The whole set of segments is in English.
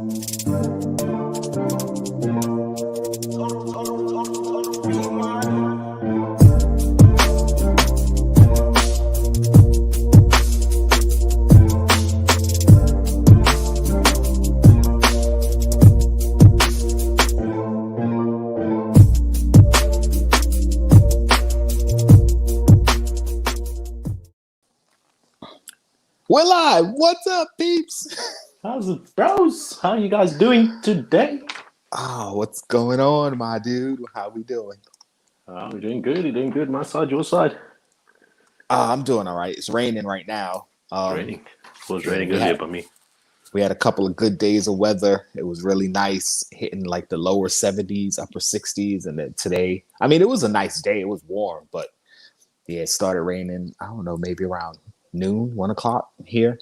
We're live. What's up, peeps? How's it, bros? How are you guys doing today? Oh, what's going on, my dude? How we doing? We're doing good. You're doing good. My side, your side. I'm doing all right. It's raining right now. It's raining. It was raining earlier by me. We had a couple of good days of weather. It was really nice, hitting like the lower 70s, upper 60s. And then today, I mean, it was a nice day. It was warm, but yeah, it started raining, I don't know, maybe around noon, 1 o'clock here,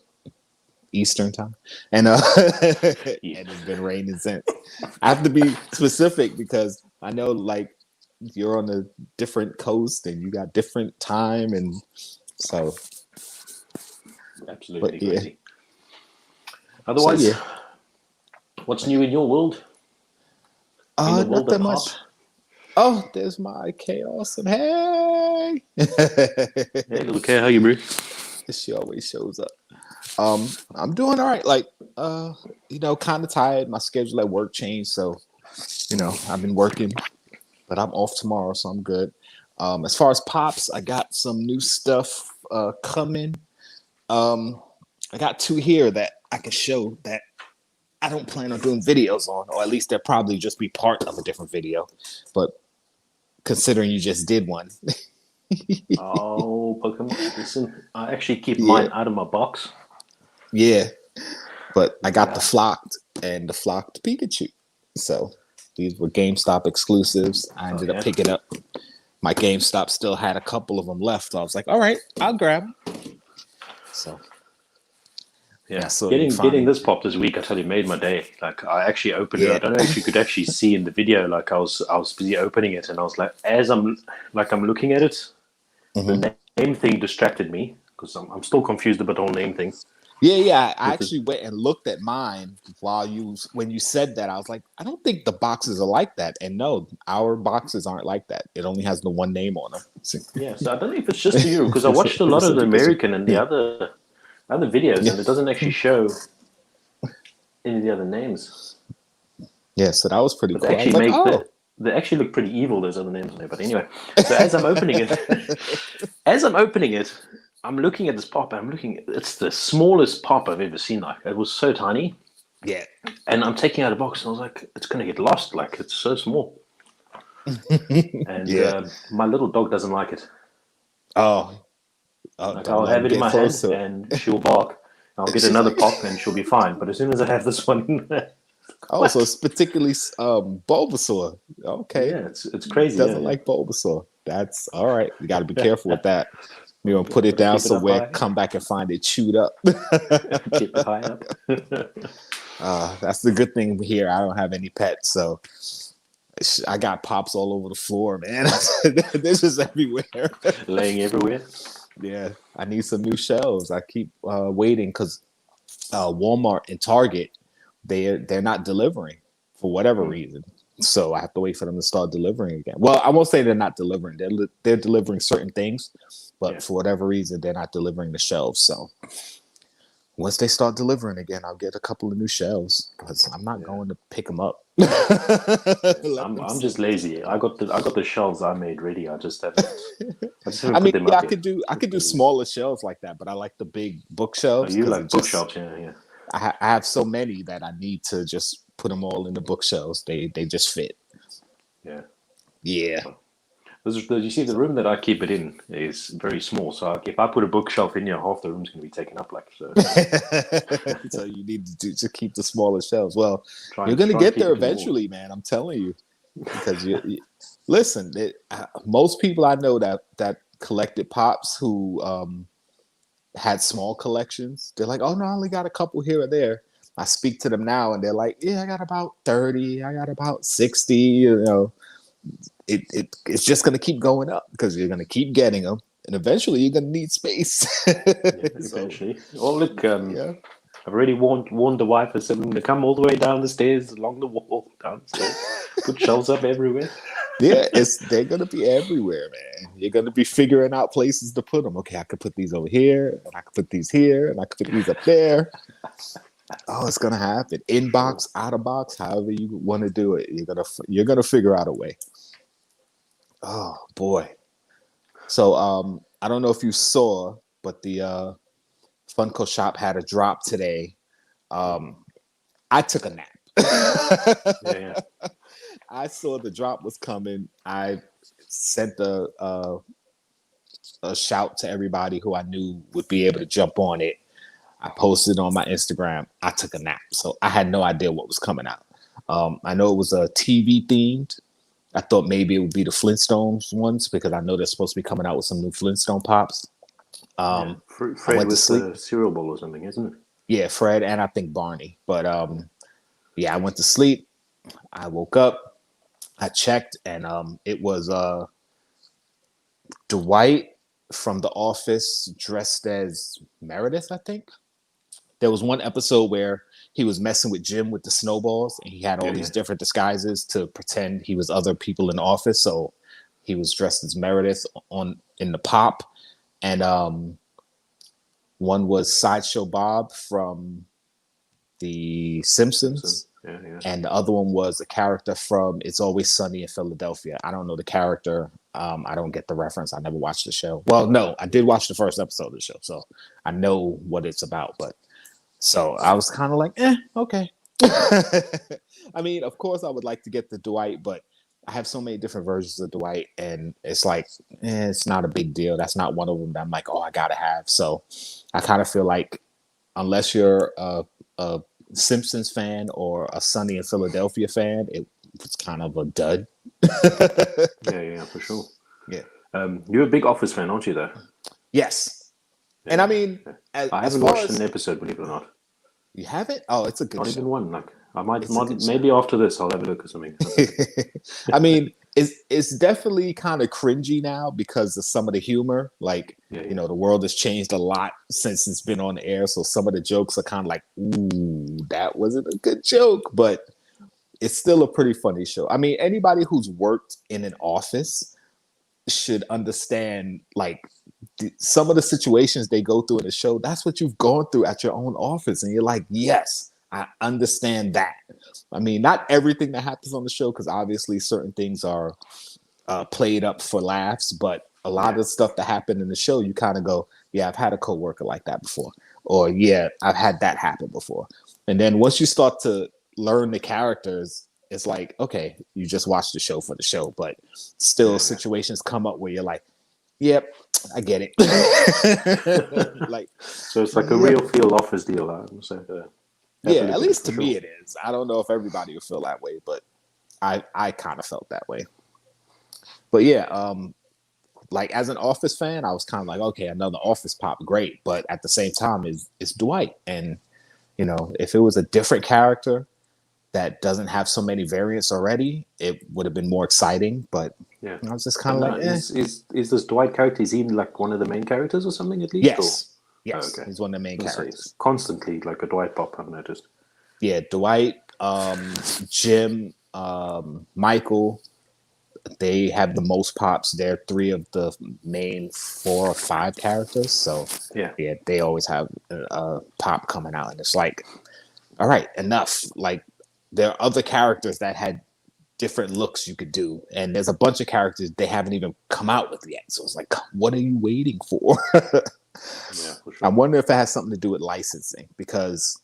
Eastern time. And, and it's been raining since. I have to be specific because I know like you're on a different coast and you got different time. And so. Absolutely crazy. Otherwise, what's new in your world? Not that much. Oh, there's my Jkl Awesome. Hey! Hey, little K, how you, bro? She always shows up. I'm doing all right. Like, kind of tired. My schedule at work changed, so I've been working, but I'm off tomorrow, so I'm good. As far as pops, I got some new stuff coming. I got two here that I can show that I don't plan on doing videos on, or at least they'll probably just be part of a different video. But considering you just did one. Oh, Pokemon. Listen, I actually keep mine out of my box. Yeah. But I got the flocked and the flocked Pikachu. So these were GameStop exclusives. I ended up picking up. My GameStop still had a couple of them left. So I was like, all right, I'll grab them. So so getting this pop this week, I tell you, made my day. Like I actually opened it. I don't know if you could actually see in the video. Like I was busy opening it, and I was like, as I'm looking at it, the name thing distracted me because I'm still confused about the whole name thing. Yeah. I actually went and looked at mine when you said that. I was like, I don't think the boxes are like that. And no, our boxes aren't like that. It only has the one name on them. So I don't know if it's just for you because I watched a lot of the American and the other videos, and it doesn't actually show any of the other names. Yeah, so that was pretty cool. They actually look pretty evil, those other names on there. But anyway, so as I'm opening it, I'm looking at this pop, and it's the smallest pop I've ever seen. Like, it was so tiny. Yeah. And I'm taking out a box, and I was like, it's going to get lost. Like, it's so small. And my little dog doesn't like it. Oh. I'll have it in my hand and she'll bark. I'll get another pop and she'll be fine. But as soon as I have this one in there, so it's particularly Bulbasaur. Okay. Yeah, it's crazy. Doesn't like Bulbasaur. That's all right. You got to be careful with that. You're going to put it down somewhere, come back and find it chewed up. Keep it high up. That's the good thing here. I don't have any pets, so I got pops all over the floor, man. They're just everywhere. Laying everywhere. Yeah, I need some new shelves. I keep waiting because Walmart and Target, they're not delivering for whatever reason. So I have to wait for them to start delivering again. Well, I won't say they're not delivering. They're delivering certain things, but for whatever reason, they're not delivering the shelves. So once they start delivering again, I'll get a couple of new shelves because I'm not going to pick them up. I'm just lazy. I got the shelves I made ready. I just haven't. I could do smaller shelves like that, but I like the big bookshelves. Oh, you like bookshelves, yeah. I have so many that I need to just put them all in the bookshelves. They just fit. Yeah. Yeah. You see, the room that I keep it in is very small. So if I put a bookshelf in here, half the room's going to be taken up. So you need to keep the smaller shelves. Well, you're going to get there eventually, man. I'm telling you. Because listen, most people I know that collected pops who had small collections, they're like, oh no, I only got a couple here or there. I speak to them now, and they're like, yeah, I got about 30. I got about 60. It's just going to keep going up because you're going to keep getting them, and eventually you're going to need space. Eventually. Well, look, I've already warned the wife. I said, I'm going to come all the way down the stairs, along the wall, downstairs, put shelves up everywhere. Yeah, they're gonna be everywhere, man. You're gonna be figuring out places to put them. Okay, I could put these over here, and I could put these here, and I could put these up there. Oh, it's gonna happen. Inbox, out of box, however you want to do it. You're gonna figure out a way. Oh boy. So I don't know if you saw, but the Funko Shop had a drop today. I took a nap. Yeah. I saw the drop was coming. I sent a shout to everybody who I knew would be able to jump on it. I posted on my Instagram. I took a nap, so I had no idea what was coming out. I know it was a TV themed. I thought maybe it would be the Flintstones ones because I know they're supposed to be coming out with some new Flintstone pops. Fred with the cereal bowl or something, isn't it? Yeah, Fred and I think Barney. But yeah, I went to sleep. I woke up. I checked, and it was Dwight from The Office dressed as Meredith, I think. There was one episode where he was messing with Jim with the snowballs, and he had all these different disguises to pretend he was other people in the office. So he was dressed as Meredith in the pop, and one was Sideshow Bob from The Simpsons. Yeah. And the other one was a character from It's Always Sunny in Philadelphia. I don't know the character. I don't get the reference. I never watched the show. Well, no, I did watch the first episode of the show, so I know what it's about. But so I was kind of like, okay. I mean, of course, I would like to get the Dwight, but I have so many different versions of Dwight, and it's like, it's not a big deal. That's not one of them that I'm like, oh, I gotta have. So I kind of feel like unless you're a Simpsons fan or a Sunny in Philadelphia fan, it's kind of a dud. Yeah, for sure. Yeah. You're a big Office fan, aren't you, though? Yes. Yeah. And I mean, I haven't watched an episode, believe it or not. You haven't? Oh, it's a good show. Not even one. Like I might maybe after this I'll have a look at something. I mean, it's definitely kind of cringy now because of some of the humor. Like, you know, the world has changed a lot since it's been on the air. So some of the jokes are kind of like, ooh, that wasn't a good joke, but it's still a pretty funny show. I mean, anybody who's worked in an office should understand, like, some of the situations they go through in the show. That's what you've gone through at your own office. And you're like, yes, I understand that. I mean, not everything that happens on the show, because obviously certain things are played up for laughs, but a lot of the stuff that happened in the show, you kind of go, yeah, I've had a coworker like that before. Or, yeah, I've had that happen before. And then once you start to learn the characters, it's like, okay, you just watch the show for the show, but still situations come up where you're like, yep, I get it. Like, so it's like a real feel office deal. Yeah, at least to me it is. I don't know if everybody would feel that way, but I kind of felt that way. But yeah, like as an Office fan, I was kind of like, okay, another Office pop, great. But at the same time, it's Dwight, and you know, if it was a different character that doesn't have so many variants already, it would have been more exciting. But yeah, I was just kind of like, is this Dwight character? Is he like one of the main characters or something at least? Yes. Yes, he's one of the main characters. Constantly like a Dwight pop, I've noticed. Yeah, Dwight, Jim, Michael, they have the most pops. They're three of the main 4 or 5 characters. So yeah, they always have a pop coming out. And it's like, all right, enough. Like, there are other characters that had different looks you could do. And there's a bunch of characters they haven't even come out with yet. So it's like, what are you waiting for? Yeah, for sure. I wonder if it has something to do with licensing, because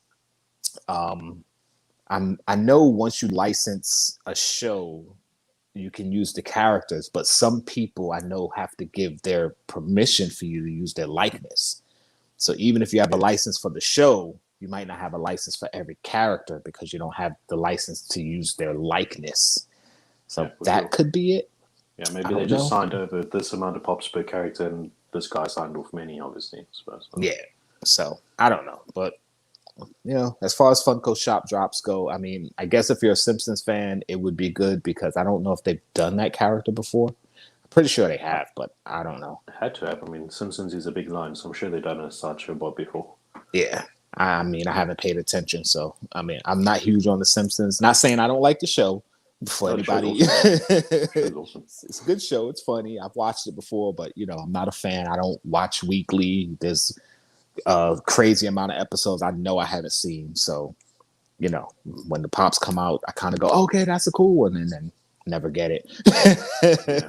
I know once you license a show, you can use the characters, but some people I know have to give their permission for you to use their likeness. So even if you have a license for the show, you might not have a license for every character because you don't have the license to use their likeness. So that could be it. Yeah, maybe they just signed over this amount of pops per character, and this guy signed off many, obviously, I suppose. Yeah, so I don't know, but you know, as far as Funko Shop drops go, I mean, I guess if you're a Simpsons fan, it would be good because I don't know if they've done that character before. I'm pretty sure they have, but I don't know. Had to have. I mean, Simpsons is a big line, so I'm sure they've done a Sideshow Bob before. Yeah, I mean, I haven't paid attention, so I mean, I'm not huge on The Simpsons. Not saying I don't like the show. Before Oh, the show's anybody, awesome. The show's awesome. it's a good show. It's funny. I've watched it before, but I'm not a fan. I don't watch weekly. There's a crazy amount of episodes I know I haven't seen. So when the pops come out, I kind of go, okay, that's a cool one, and then never get it. Yeah,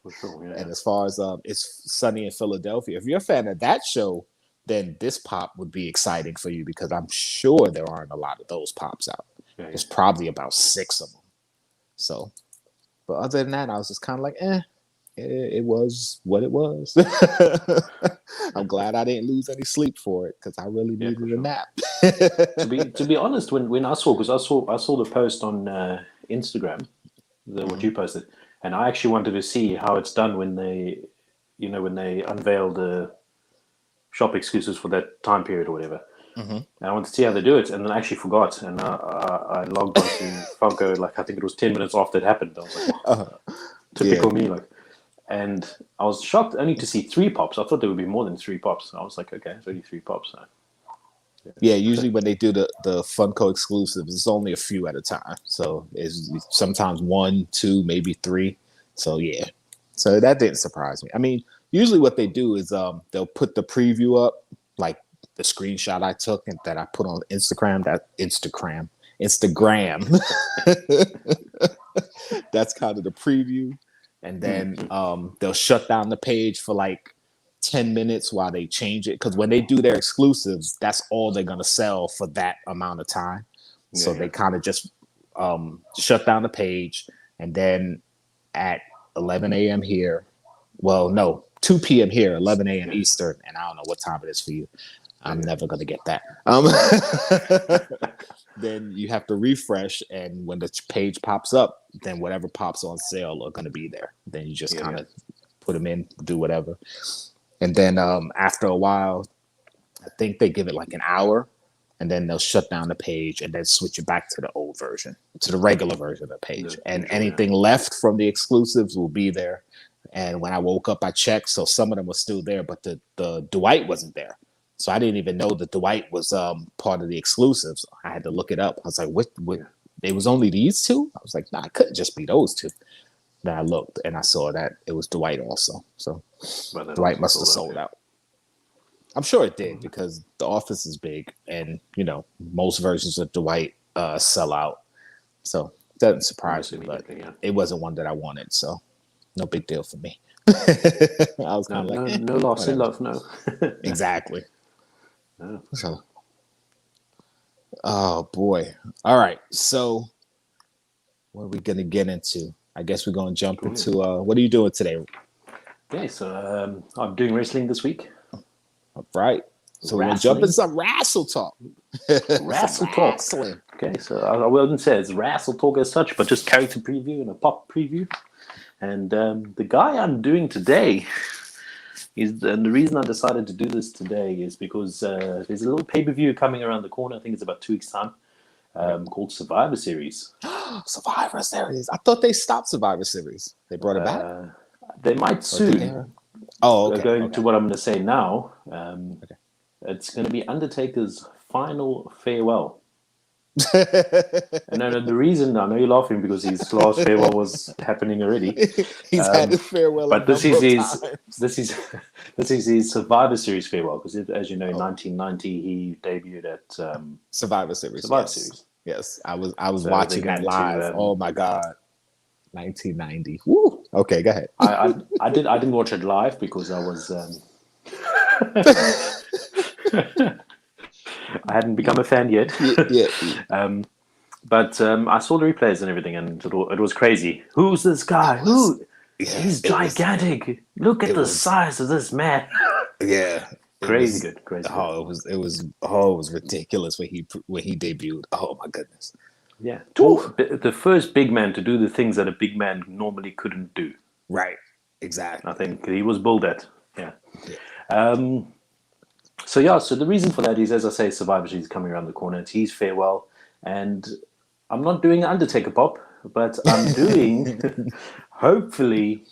for sure. Yeah. And as far as It's Sunny in Philadelphia, if you're a fan of that show, then this pop would be exciting for you because I'm sure there aren't a lot of those pops out. Yeah, There's probably about 6 of them. So, but other than that, I was just kind of like, it was what it was. I'm glad I didn't lose any sleep for it because I really needed a nap. to be honest, when I saw the post on Instagram, what you posted, and I actually wanted to see how it's done when they unveil the shop exclusives for that time period or whatever. And I wanted to see how they do it, and then I actually forgot, and I logged on to Funko like I think it was 10 minutes after it happened. I was like, typical me, like. And I was shocked only to see 3 pops. I thought there would be more than 3 pops. I was like, okay, it's only 3 pops. So. Yeah, usually when they do the Funko exclusives, it's only a few at a time. So it's sometimes 1, 2, maybe 3. So yeah, so that didn't surprise me. I mean, usually what they do is they'll put the preview up, like the screenshot I took and that I put on Instagram. Instagram. That's kind of the preview. And then they'll shut down the page for like 10 minutes while they change it. Because when they do their exclusives, that's all they're going to sell for that amount of time. So they kind of just shut down the page. And then at 11 a.m. here, well, no, 2 p.m. here, 11 a.m. Eastern. And I don't know what time it is for you. I'm never going to get that. Then you have to refresh, and when the page pops up, then whatever pops on sale are going to be there. Then you just kind of put them in, do whatever. And then after a while, I think they give it like an hour, and then they'll shut down the page and then switch it back to the old version, to the regular version of the page. And anything left from the exclusives will be there. And when I woke up, I checked, so some of them were still there, but the Dwight wasn't there. So I didn't even know that Dwight was part of the exclusives. I had to look it up. I was like, what? It was only these 2? I was like, nah, it couldn't just be those 2. Then I looked and I saw that it was Dwight also. So Dwight must have sold out. I'm sure it did because the office is big and, most versions of Dwight sell out. So it doesn't surprise me, but it wasn't one that I wanted. So no big deal for me. I was kind of like, no loss in love, no. Exactly. So, oh boy. All right. So what are we going to get into? I guess we're going to jump into, what are you doing today? Okay. So, I'm doing wrestling this week. All right. So we're going to jump into some wrestle talk. Wrestle talk. Okay. So I wouldn't say it's wrestle talk as such, but just character preview and a pop preview. And the guy I'm doing today and the reason I decided to do this today is because there's a little pay-per-view coming around the corner. I think it's about 2 weeks' time, called Survivor Series. Survivor Series. I thought they stopped Survivor Series. They brought it back? They might soon. Oh, okay. Going to what I'm going to say now. It's going to be Undertaker's final farewell. And then the reason I know you're laughing because his last farewell was happening already. He's had his farewell, but this is his Survivor Series farewell because, as you know, in 1990 he debuted at Survivor Series. Series. Yes, I was watching that live. Oh my god, 1990. Woo. Okay, go ahead. I didn't watch it live because I was. I hadn't become a fan yet. But I saw the replays and everything, and it was crazy. Who's this guy? He's gigantic. Look at the size of this man. Yeah, crazy good. Oh, it was ridiculous when he debuted. Oh my goodness. Yeah, the first big man to do the things that a big man normally couldn't do. Right. Exactly. I think he was built at. Yeah. So the reason for that is, as I say, Survivor Series is coming around the corner. It's his farewell, and I'm not doing Undertaker pop, but I'm doing hopefully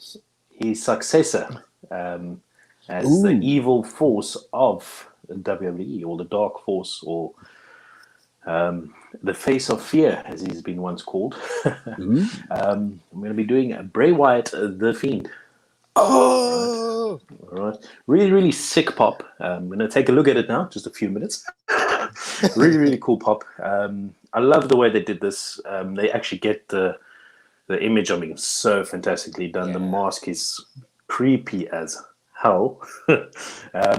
his successor as the evil force of WWE, or the Dark Force, or the Face of Fear, as he's been once called. I'm going to be doing Bray Wyatt, the Fiend. Oh, All right. Really, really sick pop. I'm going to take a look at it now, just a few minutes. Really, really cool pop. I love the way they did this. They actually get the image of him so fantastically done. Yeah. The mask is creepy as hell.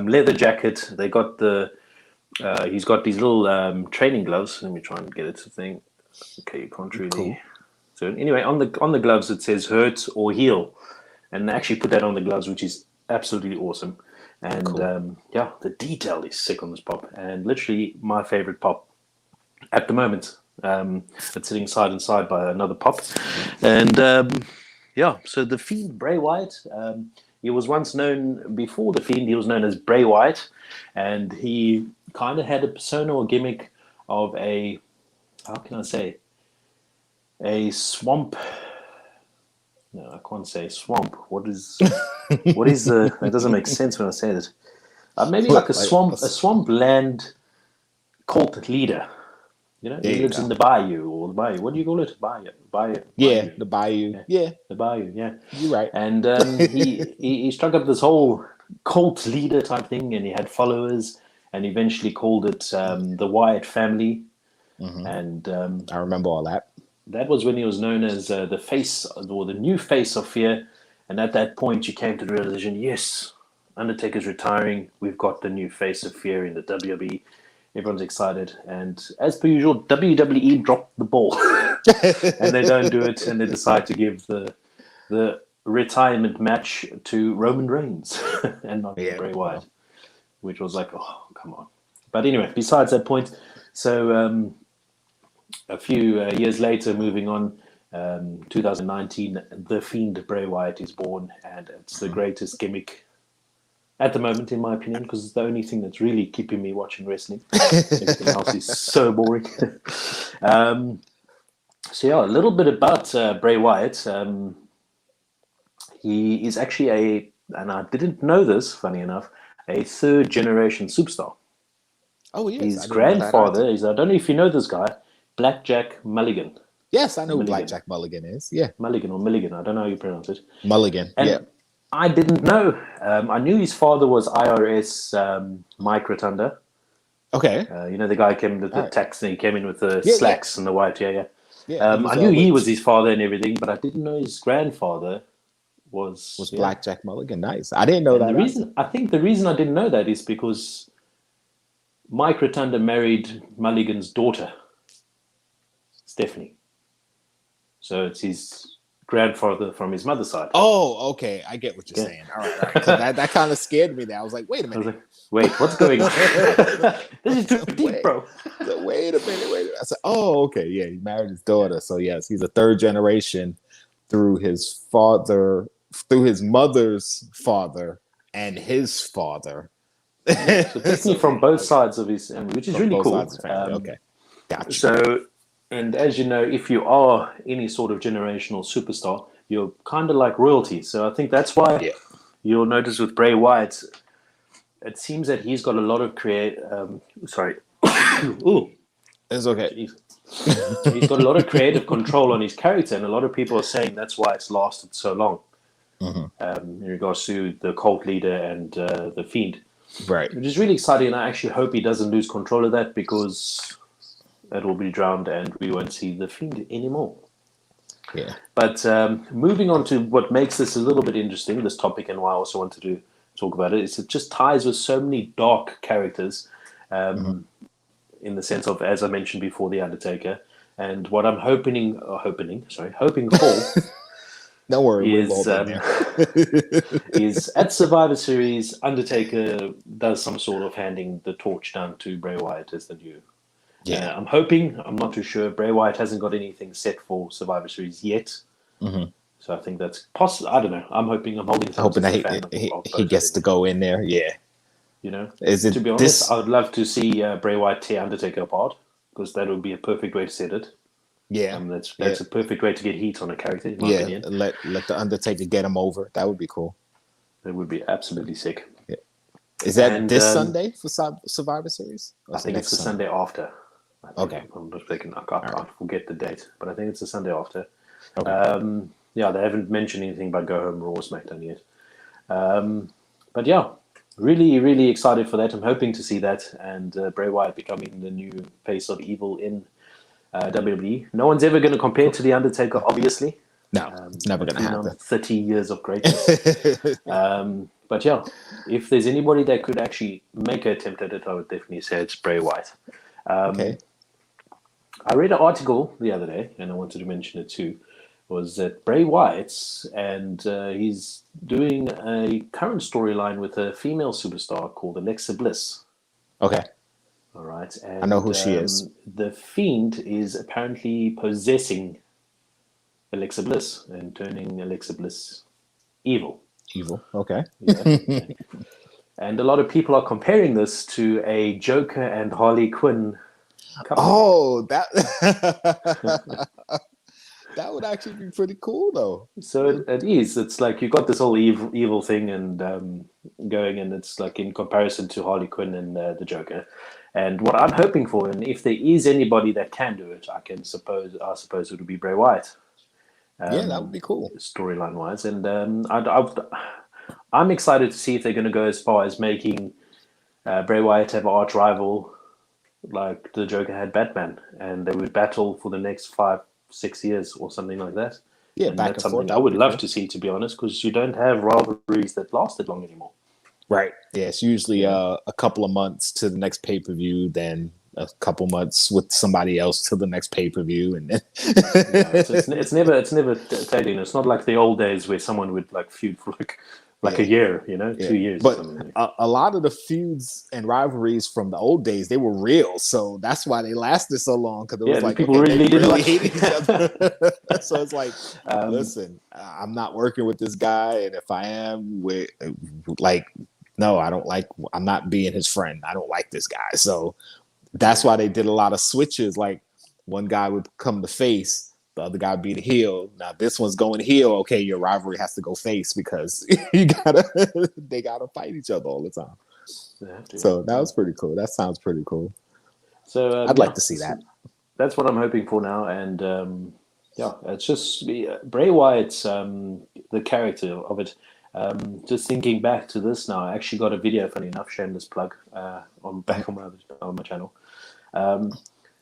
Leather jacket. They got he's got these little training gloves. Let me try and get it to thing. Okay, you can't really. Cool. So anyway, on the gloves it says hurt or heal, and they actually put that on the gloves, which is absolutely awesome. And Cool. the detail is sick on this pop, and literally my favorite pop at the moment. It's sitting side and side by another pop, and so the Fiend, Bray Wyatt. He was once known, before the Fiend, he was known as Bray Wyatt, and he kind of had a persona or gimmick of a, how can I say, a swamp. No, I can't say swamp. What is that doesn't make sense when I say it. Maybe like a swamp land cult leader. You know, he lives in the bayou, or the bayou. What do you call it? Bayou. Yeah, the bayou. Yeah, the bayou. Yeah, you're right. And he struck up this whole cult leader type thing, and he had followers, and eventually called it the Wyatt family. And I remember all that. that was when he was known as the face, or the new face of fear. And at that point, you came to the realization: yes, Undertaker's retiring. We've got the new face of fear in the WWE. Everyone's excited, and as per usual, WWE dropped the ball, and they don't do it, and they decide to give the retirement match to Roman Reigns and not Bray Wyatt, which was like, oh, come on. But anyway, besides that point, so a few years later, moving on, 2019, the Fiend Bray Wyatt is born, and it's the greatest gimmick at the moment, in my opinion, because it's the only thing that's really keeping me watching wrestling. Everything else is so boring. A little bit about Bray Wyatt. He is actually and I didn't know this, funny enough, a third-generation superstar. Oh, yes. His grandfather is, I don't know if you know this guy, Blackjack Mulligan. Yes, I know who Blackjack Mulligan is. Yeah. Mulligan or Milligan, I don't know how you pronounce it. Mulligan, and I didn't know. I knew his father was IRS Mike Rotunda. Okay. You know, the guy came with the tax, and he came in with the slacks and the white. Yeah. I knew he was his father and everything, but I didn't know his grandfather was Blackjack Mulligan. Nice. I didn't know that. I think the reason I didn't know that is because Mike Rotunda married Mulligan's daughter, Stephanie. So it's his grandfather from his mother's side. Oh, okay. I get what you're saying. All right. So that kind of scared me there. I was like, wait a minute. Wait, what's going on? This is too deep, bro. Wait a minute. I said, oh, okay. Yeah, he married his daughter. So, yes, he's a third generation through his mother's father and his father. So technically from both sides of his family, which is really cool. Okay. Gotcha. So, and as you know, if you are any sort of generational superstar, you're kind of like royalty. So I think that's why you'll notice with Bray Wyatt, it seems that he's got a lot of sorry. Ooh. It's okay. He's got a lot of creative control on his character, and a lot of people are saying that's why it's lasted so long. In regards to the cult leader and the Fiend. Right. Which is really exciting, and I actually hope he doesn't lose control of that, because it will be drowned and we won't see the Fiend anymore. Yeah. But moving on to what makes this a little bit interesting, this topic, and why I also wanted to talk about it, is it just ties with so many dark characters in the sense of, as I mentioned before, The Undertaker. And what I'm hoping for... Don't worry, is at Survivor Series, Undertaker does some sort of handing the torch down to Bray Wyatt as the new. Yeah, I'm hoping. I'm not too sure. Bray Wyatt hasn't got anything set for Survivor Series yet, so I think that's possible. I don't know. I'm hoping. I'm holding. Hoping that he gets to go in there. Yeah. You know, to be honest, I would love to see Bray Wyatt tear Undertaker apart, because that would be a perfect way to set it. Yeah, that's a perfect way to get heat on a character. In my opinion. Let the Undertaker get him over. That would be cool. That would be absolutely sick. Yeah. Is that And this Sunday for Survivor Series? I think it's the Sunday after. Okay. I'm not mistaken. I forget the date, but I think it's the Sunday after. Okay. Yeah, they haven't mentioned anything about Go Home Raw or SmackDown yet. But yeah, really, really excited for that. I'm hoping to see that and Bray Wyatt becoming the new face of evil in WWE. No one's ever going to compare to The Undertaker, obviously. No, it's never going to happen. 30 years of greatness. But yeah, if there's anybody that could actually make an attempt at it, I would definitely say it's Bray Wyatt. Okay. I read an article the other day, and I wanted to mention it too, was that Bray Wyatt, and he's doing a current storyline with a female superstar called Alexa Bliss. Okay. All right. And, I know who she is. The Fiend is apparently possessing Alexa Bliss and turning Alexa Bliss evil. Evil. Okay. Yeah. And a lot of people are comparing this to a Joker and Harley Quinn couple. Oh, that that would actually be pretty cool, though. So it is. It's like you got this whole evil thing and going, and it's like in comparison to Harley Quinn and the Joker. And what I'm hoping for, and if there is anybody that can do it, I suppose it would be Bray Wyatt. Yeah, that would be cool. Storyline wise, and I'm excited to see if they're going to go as far as making Bray Wyatt have an arch rival like the Joker had Batman, and they would battle for the next 5-6 years or something like that. Yeah, and back that's and something forth. I would love to see, to be honest, because you don't have rivalries that lasted long anymore. Right. Yeah, it's usually a couple of months to the next pay-per-view, then a couple months with somebody else to the next pay-per-view, and then it's never taken. It's not like the old days where someone would like feud for like a year, 2 years. But or something. a lot of the feuds and rivalries from the old days, they were real, so that's why they lasted so long, because it was like people really didn't hate each other. So it's like, listen, I'm not working with this guy, and if I am with no, I'm not being his friend. I don't like this guy. So that's why they did a lot of switches. Like one guy would come to face, the other guy would be the heel. Now this one's going heel. Okay, your rivalry has to go face because they gotta fight each other all the time. So that was pretty cool. That sounds pretty cool. So I'd like to see that. That's what I'm hoping for now. And it's just Bray Wyatt's the character of it. Just thinking back to this now, I actually got a video, funny enough, shameless plug, on my channel,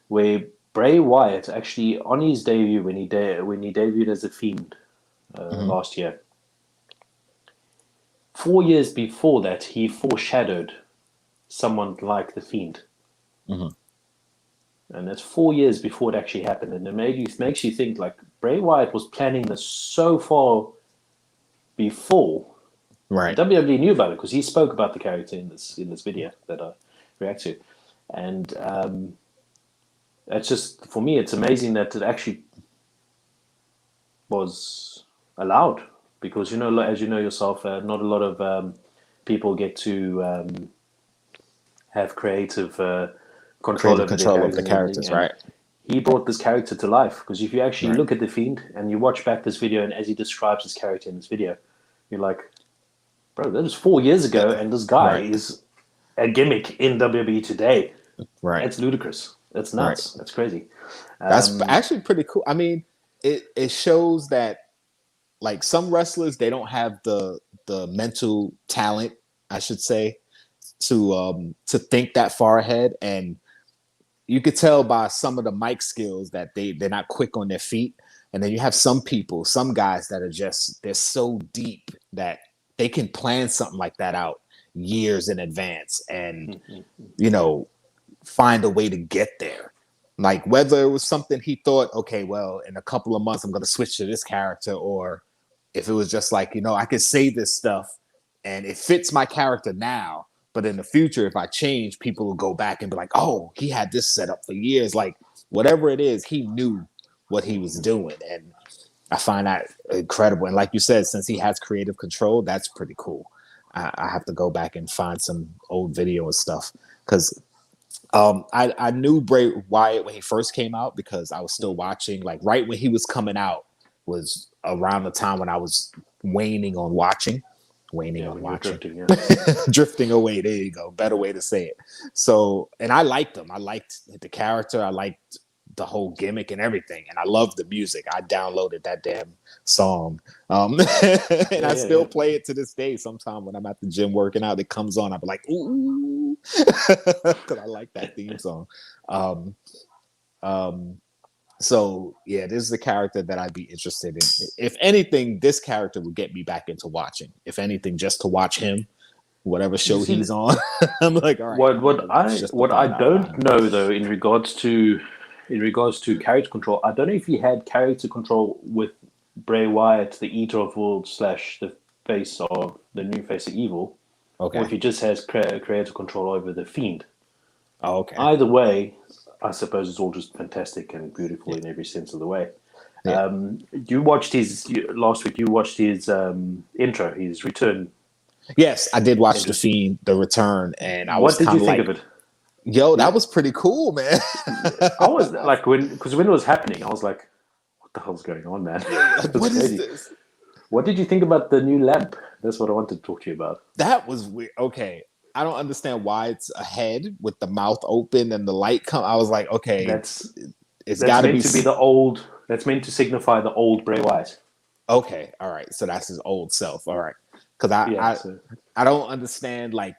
where Bray Wyatt actually on his debut when he debuted as a Fiend last year. 4 years before that, he foreshadowed someone like the Fiend, and that's 4 years before it actually happened. And it makes you think like Bray Wyatt was planning this so far before, right? WWE knew about it because he spoke about the character in this video that I react to, and it's just, for me, it's amazing that it actually was allowed, because as you know yourself, not a lot of people get to have creative control of the characters, right? He brought this character to life, because if you actually look at the Fiend and you watch back this video, and as he describes his character in this video, you're like, bro, that was 4 years ago, and this guy is a gimmick in WWE today. Right. It's ludicrous. It's nuts. That's crazy. That's actually pretty cool. I mean, it shows that like some wrestlers, they don't have the mental talent, I should say, to think that far ahead. And you could tell by some of the mic skills that they're not quick on their feet. And then you have some guys that are they're so deep that they can plan something like that out years in advance and, find a way to get there. Like whether it was something he thought, okay, well, in a couple of months, I'm going to switch to this character. Or if it was just like, I could say this stuff and it fits my character now, but in the future, if I change, people will go back and be like, oh, he had this set up for years. Like whatever it is, he knew what he was doing. And I find that incredible. And like you said, since he has creative control, that's pretty cool. I have to go back and find some old video and stuff, because I knew Bray Wyatt when he first came out, because I was still watching, like right when he was coming out was around the time when I was waning on watching. waning on when you're watching. drifting, Drifting away. There you go. Better way to say it. So, and I liked them. I liked the character. I liked the whole gimmick and everything. And I loved the music. I downloaded that damn song. And I still play it to this day. Sometime when I'm at the gym working out, it comes on. I'll be like, ooh, because I like that theme song. So yeah, this is the character that I'd be interested in. If anything, this character would get me back into watching. If anything, just to watch him, whatever show he's on. I'm like, all right. What I don't know though, in regards to character control, I don't know if he had character control with Bray Wyatt, the Eater of Worlds / the face of the new face of evil, or if he just has creative control over the Fiend. Oh, okay. Either way, I suppose it's all just fantastic and beautiful in every sense of the way. Yeah. You watched last week. You watched his intro, his return. Yes, I did watch The Fiend, The Return, and what did you think of it? Yo, that was pretty cool, man. I was like, when it was happening, I was like, what the hell's going on, man? What is this? What did you think about the new lamp? That's what I wanted to talk to you about. That was weird. Okay. I don't understand why it's a head with the mouth open and the light come. I was like, okay, that's got to be the old. That's meant to signify the old Bray Wyatt. Okay, all right. So that's his old self. All right, because I don't understand like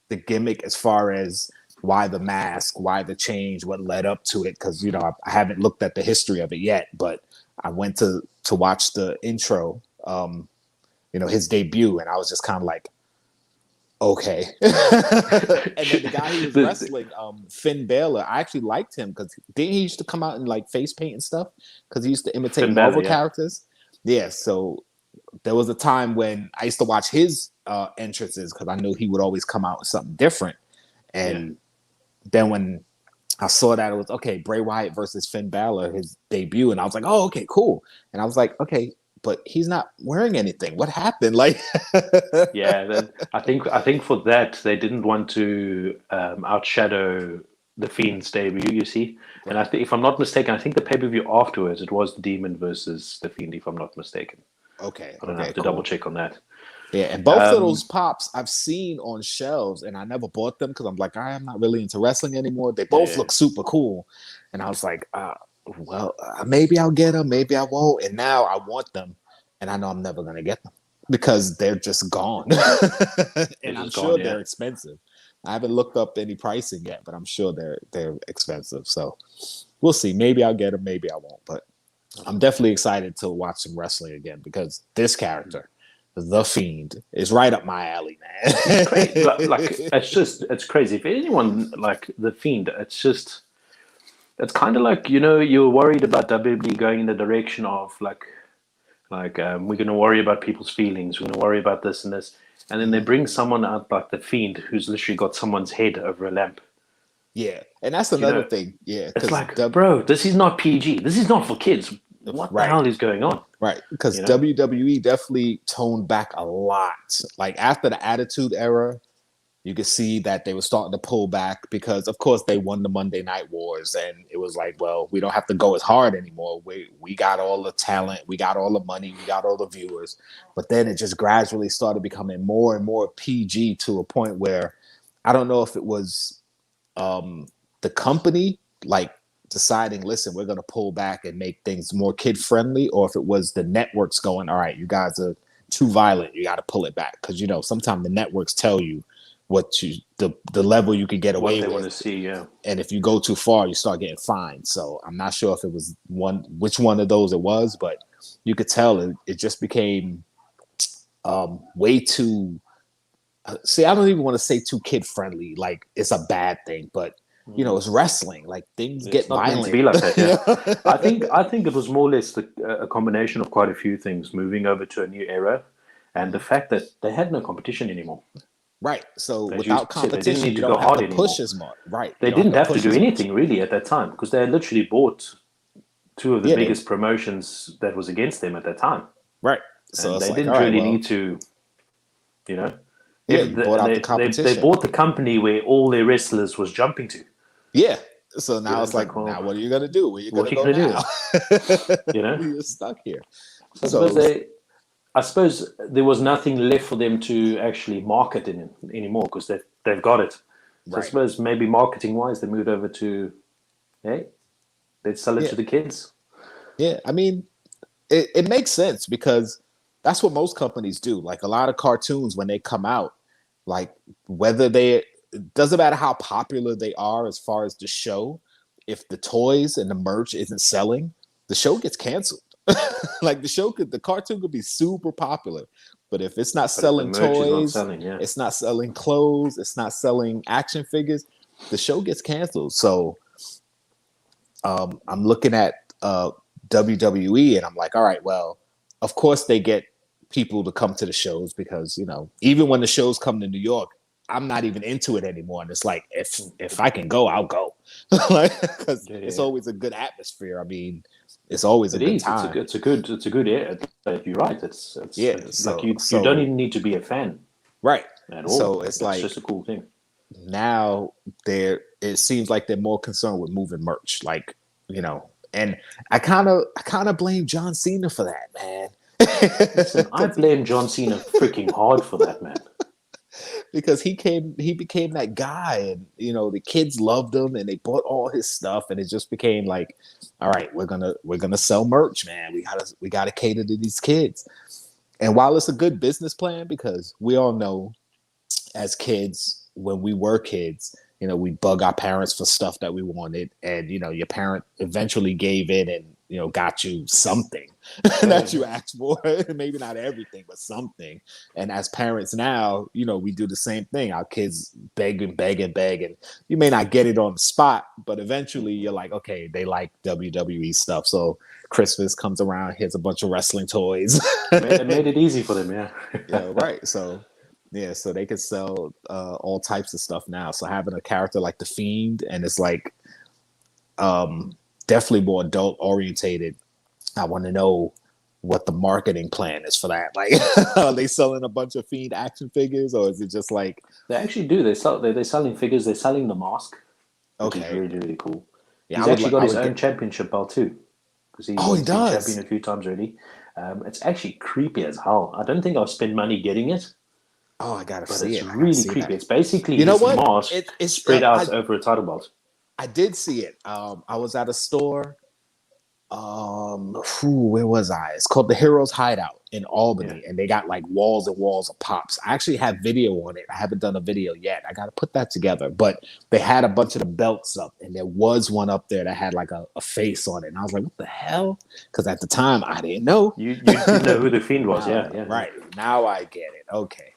the gimmick as far as why the mask, why the change, what led up to it. Because I haven't looked at the history of it yet, but I went to watch the intro, his debut, and I was just kind of like, okay. And then the guy he was wrestling, Finn Balor, I actually liked him because didn't he used to come out in like face paint and stuff? Because he used to imitate Finn Marvel Balor, characters. Yeah, so there was a time when I used to watch his entrances because I knew he would always come out with something different. And then when I saw that it was Bray Wyatt versus Finn Balor, his debut, and I was like, oh, okay, cool. And I was like, okay, but he's not wearing anything. What happened? Like, I think for that they didn't want to outshadow the Fiend's debut. You see, and I think if I'm not mistaken, I think the pay-per-view afterwards it was the Demon versus the Fiend. If I'm not mistaken. Okay, I don't have to double check on that. Yeah, and both of those pops I've seen on shelves, and I never bought them because I'm like, I am not really into wrestling anymore. They both look super cool, and I was like, maybe I'll get them, maybe I won't. And now I want them, and I know I'm never gonna get them because they're just gone. And I'm sure they're expensive. I haven't looked up any pricing yet, but I'm sure they're expensive. So we'll see. Maybe I'll get them, maybe I won't. But I'm definitely excited to watch some wrestling again because this character, The Fiend, is right up my alley, man. It's crazy. If anyone like The Fiend, it's kind of like, you're worried about WWE going in the direction of we're going to worry about people's feelings. We're going to worry about this and this. And then they bring someone out like The Fiend who's literally got someone's head over a lamp. Yeah. And that's another thing. Yeah. It's like, bro, this is not PG. This is not for kids. What the hell is going on? Right. Because WWE definitely toned back a lot. Like after the Attitude Era, you could see that they were starting to pull back because, of course, they won the Monday Night Wars. And it was like, well, we don't have to go as hard anymore. We got all the talent. We got all the money. We got all the viewers. But then it just gradually started becoming more and more PG to a point where I don't know if it was the company like deciding, listen, we're going to pull back and make things more kid-friendly, or if it was the networks going, all right, you guys are too violent. You got to pull it back. Because, sometimes the networks tell you the level you could get away with. What they want to see, yeah. And if you go too far, you start getting fined. So I'm not sure if it was which one of those it was, but you could tell it just became way too. See, I don't even want to say too kid friendly. Like it's a bad thing, but it's wrestling. Like things get violent. To be like that, yeah. I think it was more or less a combination of quite a few things moving over to a new era, and the fact that they had no competition anymore. Right. So without competition, they didn't need you to don't go have hard to anymore. push as much. Right. They didn't have to do anything really at that time because they had literally bought two of the biggest promotions that was against them at that time. Right. So they didn't really need to, Yeah, they bought out the competition. They bought the company where all their wrestlers was jumping to. Yeah. So now it's like, now what are you going to do? Where are you going to go now? You're You're stuck here. So I suppose there was nothing left for them to actually market in anymore because they've got it. So I Right. suppose maybe marketing wise, they moved over to, hey, let's sell it Yeah. to the kids. Yeah. I mean, it makes sense because that's what most companies do. Like a lot of cartoons, when they come out, like whether they, it doesn't matter how popular they are as far as the show, if the toys and the merch isn't selling, the show gets canceled. Like the cartoon could be super popular, but if it's not But if the selling merch is not toys, selling, yeah. it's not selling clothes, it's not selling action figures, the show gets canceled. So I'm looking at WWE and I'm like, all right, well, of course they get people to come to the shows because even when the shows come to New York, I'm not even into it anymore. And it's like if I can go, I'll go, like because it's Yeah. always a good atmosphere. I mean, it's always a It good is. time. It's a good. Yeah, you're right. Yeah. It's like So you don't even need to be a fan right. at all. So it's It's like just a cool thing. now it seems like they're more concerned with moving merch, like and I kind of blame John Cena for that, man. Listen, I blame John Cena freaking hard for that, man. Because he became that guy, and the kids loved him and they bought all his stuff, and it just became like, all right, we're gonna sell merch, man. We gotta cater to these kids. And while it's a good business plan, because we all know as kids, when we were kids, we bug our parents for stuff that we wanted, and your parent eventually gave in and got you something that you asked for. Maybe not everything, but something. And as parents now, we do the same thing. Our kids beg and beg and beg, and you may not get it on the spot, but eventually you're like, okay, they like WWE stuff, so Christmas comes around, here's a bunch of wrestling toys. It made it easy for them, yeah. Yeah, right. So yeah, so they could sell all types of stuff now. So having a character like the Fiend, and it's like definitely more adult orientated. I want to know what the marketing plan is for that. Like, are they selling a bunch of Fiend action figures, or is it just like They actually do. They're selling figures. They're selling the mask, which is okay? really, really cool. Yeah, He's actually got I his would own get. championship belt too, because he's Oh, he obviously does. champion a few times already. It's actually creepy as hell. I don't think I'll spend money getting it, Oh, I gotta but see it's it. I gotta really see creepy. that. It's basically You know his what? mask It's spread out over a title belt. I did see it. I was at a store. Where was I? It's called the Heroes Hideout in Albany, Yeah. and they got like walls and walls of pops. I actually have video on it. I haven't done a video yet. I got to put that together. But they had a bunch of the belts up, and there was one up there that had like a face on it, and I was like, "What the hell?" Because at the time I didn't know. You didn't know who the Fiend was, Now I yeah, know. yeah, Right now I get it. Okay,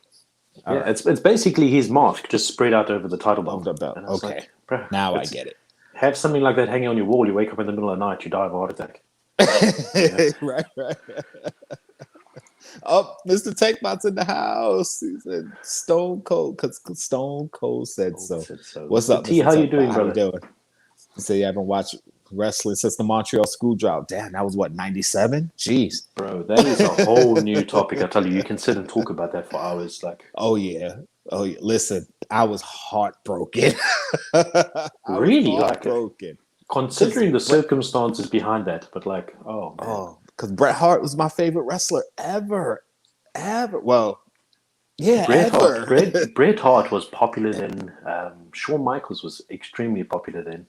all yeah. right. It's basically his mask just spread out over the title Of belt, the belt. and it's Okay, like, bro, now I get it. have something like that hanging on your wall. You wake up in the middle of the night, you die of a heart attack. Right, right. Oh, Mr. Takebot's in the house. He said Stone Cold, because Stone Cold said so. What's Mr. up, T, Mr. how you Takebot? doing, How you brother? doing? You say you haven't watched wrestling since the Montreal school drought. Damn, that was what, 97? Jeez. Bro, that is a whole new topic. I tell you, you can sit and talk about that for hours. Like, Oh yeah. Oh yeah. Listen, I was heartbroken. I was really, like, heartbroken. considering the circumstances behind that, but like, oh man, Oh, because Bret Hart was my favorite wrestler ever. Ever. Well, yeah, ever. Bret Hart was popular then. Shawn Michaels was extremely popular then,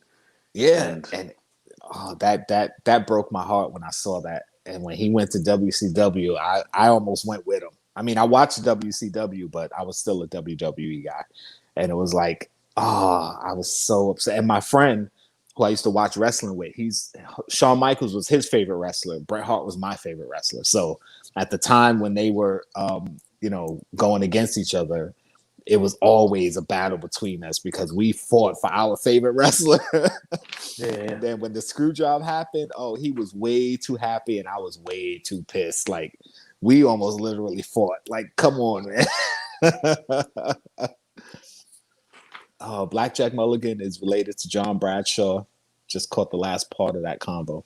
Yeah, and and oh, that broke my heart when I saw that. And when he went to WCW, I almost went with him. I mean, I watched WCW, but I was still a WWE guy, and it was like, oh, I was so upset. And my friend, who I used to watch wrestling with, Shawn Michaels was his favorite wrestler. Bret Hart was my favorite wrestler. So at the time when they were, going against each other, it was always a battle between us because we fought for our favorite wrestler. yeah. And then when the screw job happened, oh, he was way too happy and I was way too pissed. Like we almost literally fought. Like, come on, man. Oh, Blackjack Mulligan is related to John Bradshaw. Just caught the last part of that combo.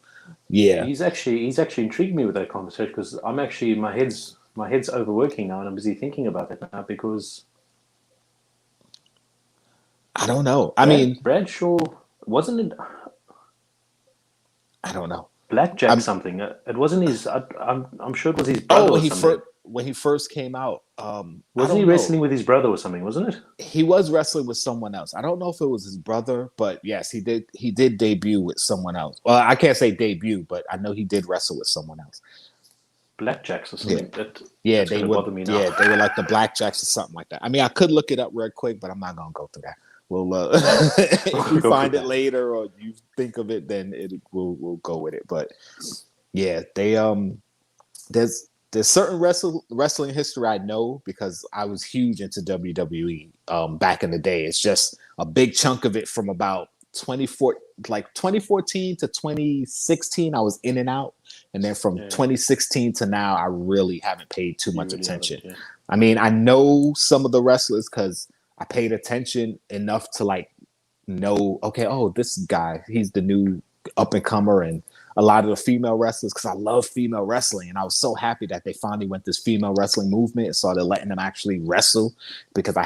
Yeah. He's actually intrigued me with that conversation because I'm actually my head's overworking now, and I'm busy thinking about it now because I don't know. I mean, Bradshaw wasn't it I don't know. Blackjack something? It wasn't his. I'm sure it was his brother or something. when he first came out. Wasn't he wrestling with his brother or something? Wasn't it? He was wrestling with someone else. I don't know if it was his brother, but yes, he did. He did debut with someone else. Well, I can't say debut, but I know he did wrestle with someone else. Blackjacks or something. Yeah, they were. Yeah, they were like the Blackjacks or something like that. I mean, I could look it up real quick, but I'm not gonna go through that. We'll if we find it later or you think of it, then we'll go with it. But yeah, they there's certain wrestling history I know because I was huge into WWE back in the day. It's just a big chunk of it from about 2014 to 2016. I was in and out, and then from 2016 to now, I really haven't paid too much attention. I mean, I know some of the wrestlers because I paid attention enough to like know, okay, oh, this guy, he's the new up and comer, and a lot of the female wrestlers, because I love female wrestling, and I was so happy that they finally went this female wrestling movement and started letting them actually wrestle, because I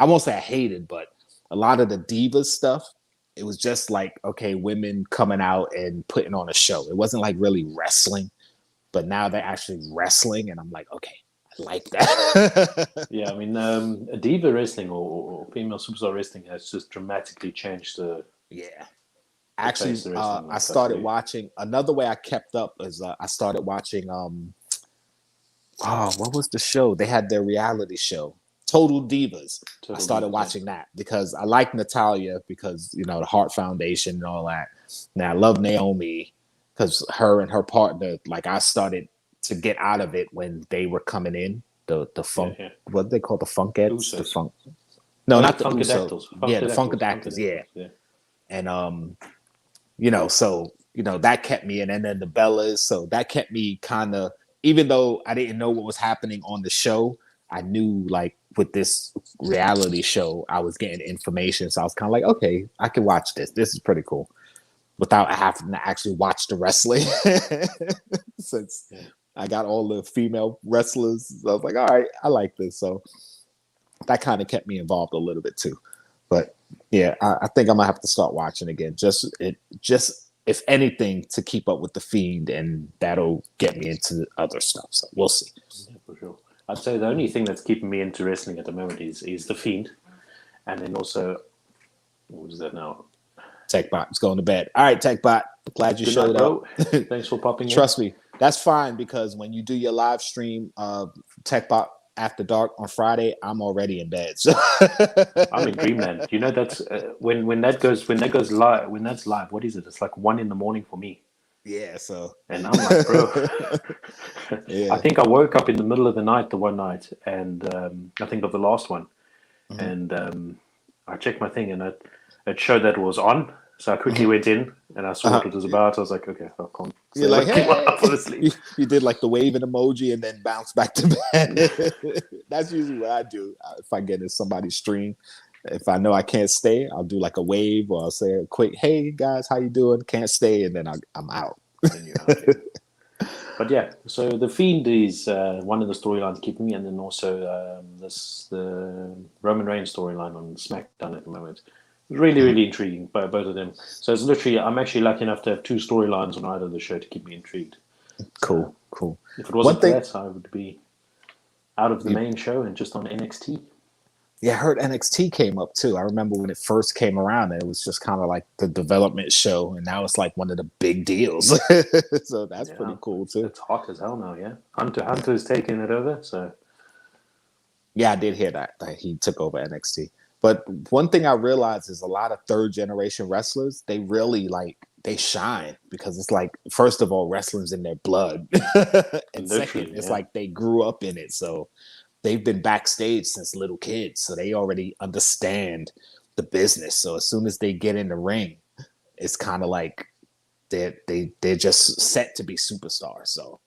won't say I hated, but a lot of the divas stuff, it was just like, okay, women coming out and putting on a show. It wasn't like really wrestling, but now they're actually wrestling, and I'm like, okay, I like that. Yeah, I mean, diva wrestling or female superstar wrestling has just dramatically changed the. Yeah. Actually, I started watching. Another way I kept up is I started watching. What was the show? They had their reality show, Total Divas. I started watching that because I like Natalia because the Heart Foundation and all that. Now I love Naomi because her and her partner. Like I started to get out of it when they were coming in. The funk. Yeah. What do they call the Funkettes? The funk. No, not the Usos. Yeah, the Funkadactyls. Yeah. And so that kept me in, and then the Bellas. So that kept me kind of, even though I didn't know what was happening on the show, I knew like with this reality show, I was getting information. So I was kind of like, okay, I can watch this. This is pretty cool without having to actually watch the wrestling. Since I got all the female wrestlers, I was like, all right, I like this. So that kind of kept me involved a little bit too. But yeah, I think I'm gonna have to start watching again. Just if anything to keep up with the Fiend, and that'll get me into other stuff. So we'll see. Yeah, for sure. I'd say the only thing that's keeping me into wrestling at the moment is the Fiend, and then also what is that now? TechBot is going to bed. All right, TechBot. Glad you showed up. Thanks for popping in. Trust me, that's fine because when you do your live stream, TechBot After Dark on Friday, I'm already in bed. So I'm in dreamland. That's when that's live. What is it? It's like 1 a.m. for me. Yeah. So and I'm like, bro. Yeah. I think I woke up in the middle of the night the one night, and I think of the last one, and I checked my thing, and it showed that it was on. So I quickly went in and I saw what it was about. I was like, okay, I can't. You're like, hey. You did like the waving emoji and then bounce back to bed. That's usually what I do. If I get in somebody's stream, if I know I can't stay, I'll do like a wave, or I'll say a quick, hey guys, how you doing? Can't stay. And then I'm out. But yeah, so the Fiend is one of the storylines keeping me. And then also the Roman Reigns storyline on SmackDown at the moment. Really, really intriguing by both of them. So it's literally, I'm actually lucky enough to have 2 storylines on either of the show to keep me intrigued. Cool. If it wasn't that, I would be out of the main show and just on NXT. Yeah, I heard NXT came up too. I remember when it first came around, and it was just kind of like the development show, and now it's like one of the big deals. So that's pretty cool too. It's hot as hell now, yeah. Hunter's taking it over, so. Yeah, I did hear that he took over NXT. But one thing I realized is a lot of third generation wrestlers, they really they shine because it's like, first of all, wrestling's in their blood. And second, it's like they grew up in it. So they've been backstage since little kids. So they already understand the business. So as soon as they get in the ring, it's kind of like they're just set to be superstars. So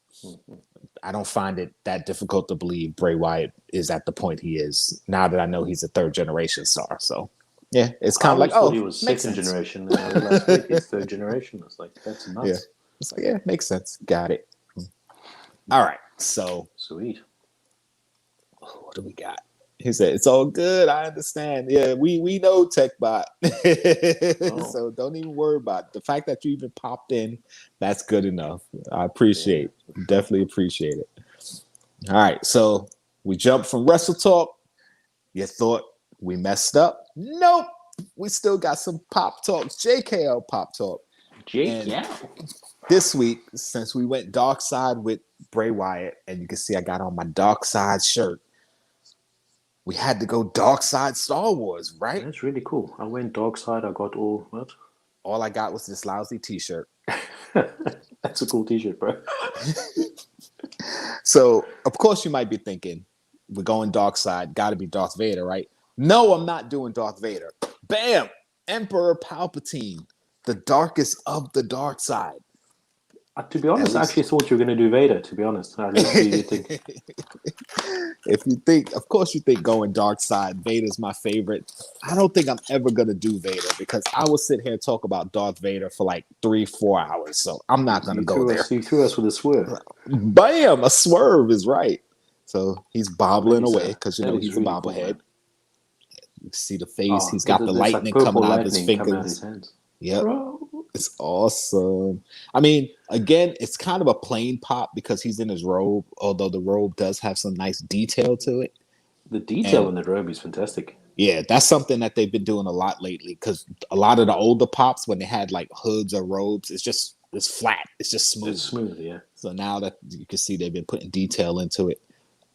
I don't find it that difficult to believe Bray Wyatt is at the point he is now that I know he's a third generation star. So yeah, it's kind of like, he was second generation. And I realized he's third generation. It's like, that's nuts. Yeah. It's like, yeah, makes sense. Got it. All right. So sweet. What do we got? He said, it's all good. I understand. Yeah, we know TechBot. So don't even worry about it. The fact that you even popped in, that's good enough. I appreciate it. Definitely appreciate it. All right, so we jumped from Wrestle Talk. You thought we messed up? Nope. We still got some pop talk, JKL pop talk. And Jkl. this week, since we went dark side with Bray Wyatt, and you can see I got on my dark side shirt, we had to go dark side Star Wars, right? That's really cool. I went dark side. I got all what? All I got was this lousy t-shirt. That's a cool t-shirt, bro. So, of course, you might be thinking, we're going dark side, got to be Darth Vader, right? No, I'm not doing Darth Vader. Bam! Emperor Palpatine, the darkest of the dark side. To be honest, I actually thought you were going to do Vader, to be honest. I really think. If you think, of course, you think going dark side, Vader's my favorite. I don't think I'm ever going to do Vader because I will sit here and talk about Darth Vader for like 3-4 hours. So I'm not going to go there. You threw us with a swerve. Bam! A swerve is right. So he's bobbling away because, you know, he's really a bobblehead. Cool, you see the face. He's got the lightning coming out of his fingers. Yep. Bro. It's awesome. I mean, again, it's kind of a plain pop because he's in his robe, although the robe does have some nice detail to it. The detail in the robe is fantastic. Yeah, that's something that they've been doing a lot lately because a lot of the older pops, when they had like hoods or robes, it's flat. It's just smooth. It's smooth, yeah. So now that you can see they've been putting detail into it,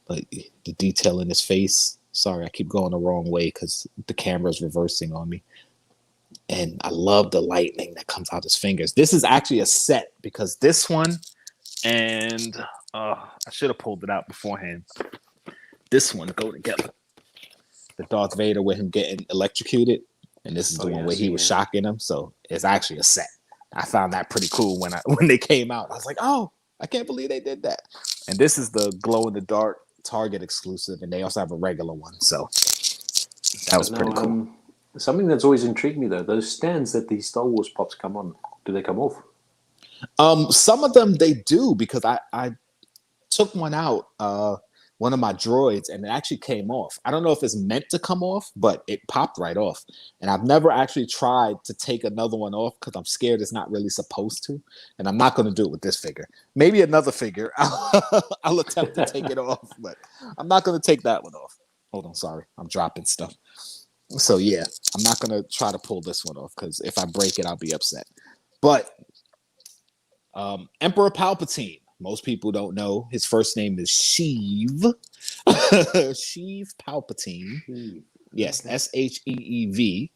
like the detail in his face. Sorry, I keep going the wrong way because the camera's reversing on me. And I love the lightning that comes out his fingers. This is actually a set because this one, and I should have pulled it out beforehand. This one go together. The Darth Vader with him getting electrocuted, and this is the one where he was shocking him. So it's actually a set. I found that pretty cool when they came out. I was like, oh, I can't believe they did that. And this is the glow in the dark Target exclusive, and they also have a regular one. So that was pretty cool. Something that's always intrigued me though, those stands that these Star Wars pops come on, do they come off? Some of them they do because I took one out, one of my droids, and it actually came off. I don't know if it's meant to come off, but it popped right off. And I've never actually tried to take another one off because I'm scared it's not really supposed to. And I'm not going to do it with this figure. Maybe another figure. I'll attempt to take it off, but I'm not going to take that one off. Hold on, sorry. I'm dropping stuff. So yeah, I'm not going to try to pull this one off because if I break it, I'll be upset. But Emperor Palpatine, most people don't know. His first name is Sheev. Sheev Palpatine. Yes, Sheev.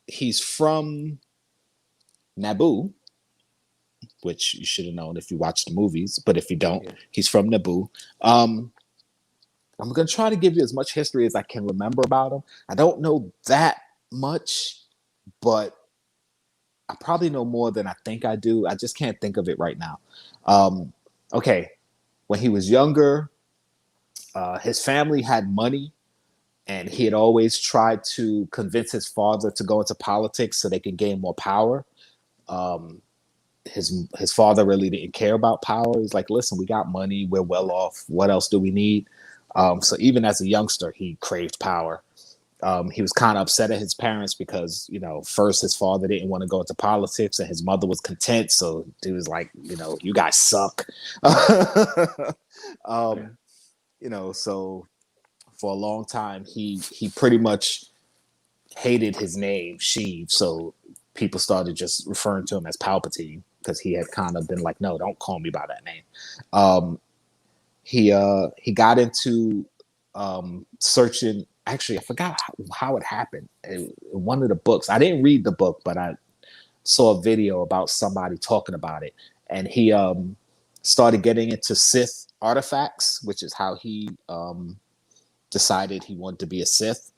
He's from Naboo, which you should have known if you watched the movies. But if you don't, he's from Naboo. I'm going to try to give you as much history as I can remember about him. I don't know that much, but I probably know more than I think I do. I just can't think of it right now. Okay. When he was younger, his family had money, and he had always tried to convince his father to go into politics so they could gain more power. His father really didn't care about power. He's like, listen, we got money. We're well off. What else do we need? So even as a youngster, he craved power. He was kind of upset at his parents because, you know, first his father didn't want to go into politics and his mother was content. So he was like, you know, you guys suck. You know, so for a long time, he pretty much hated his name, Sheev. So people started just referring to him as Palpatine because he had kind of been like, no, don't call me by that name. He got into searching. Actually, I forgot how it happened. In one of the books, I didn't read the book, but I saw a video about somebody talking about it, and he started getting into Sith artifacts, which is how he decided he wanted to be a Sith.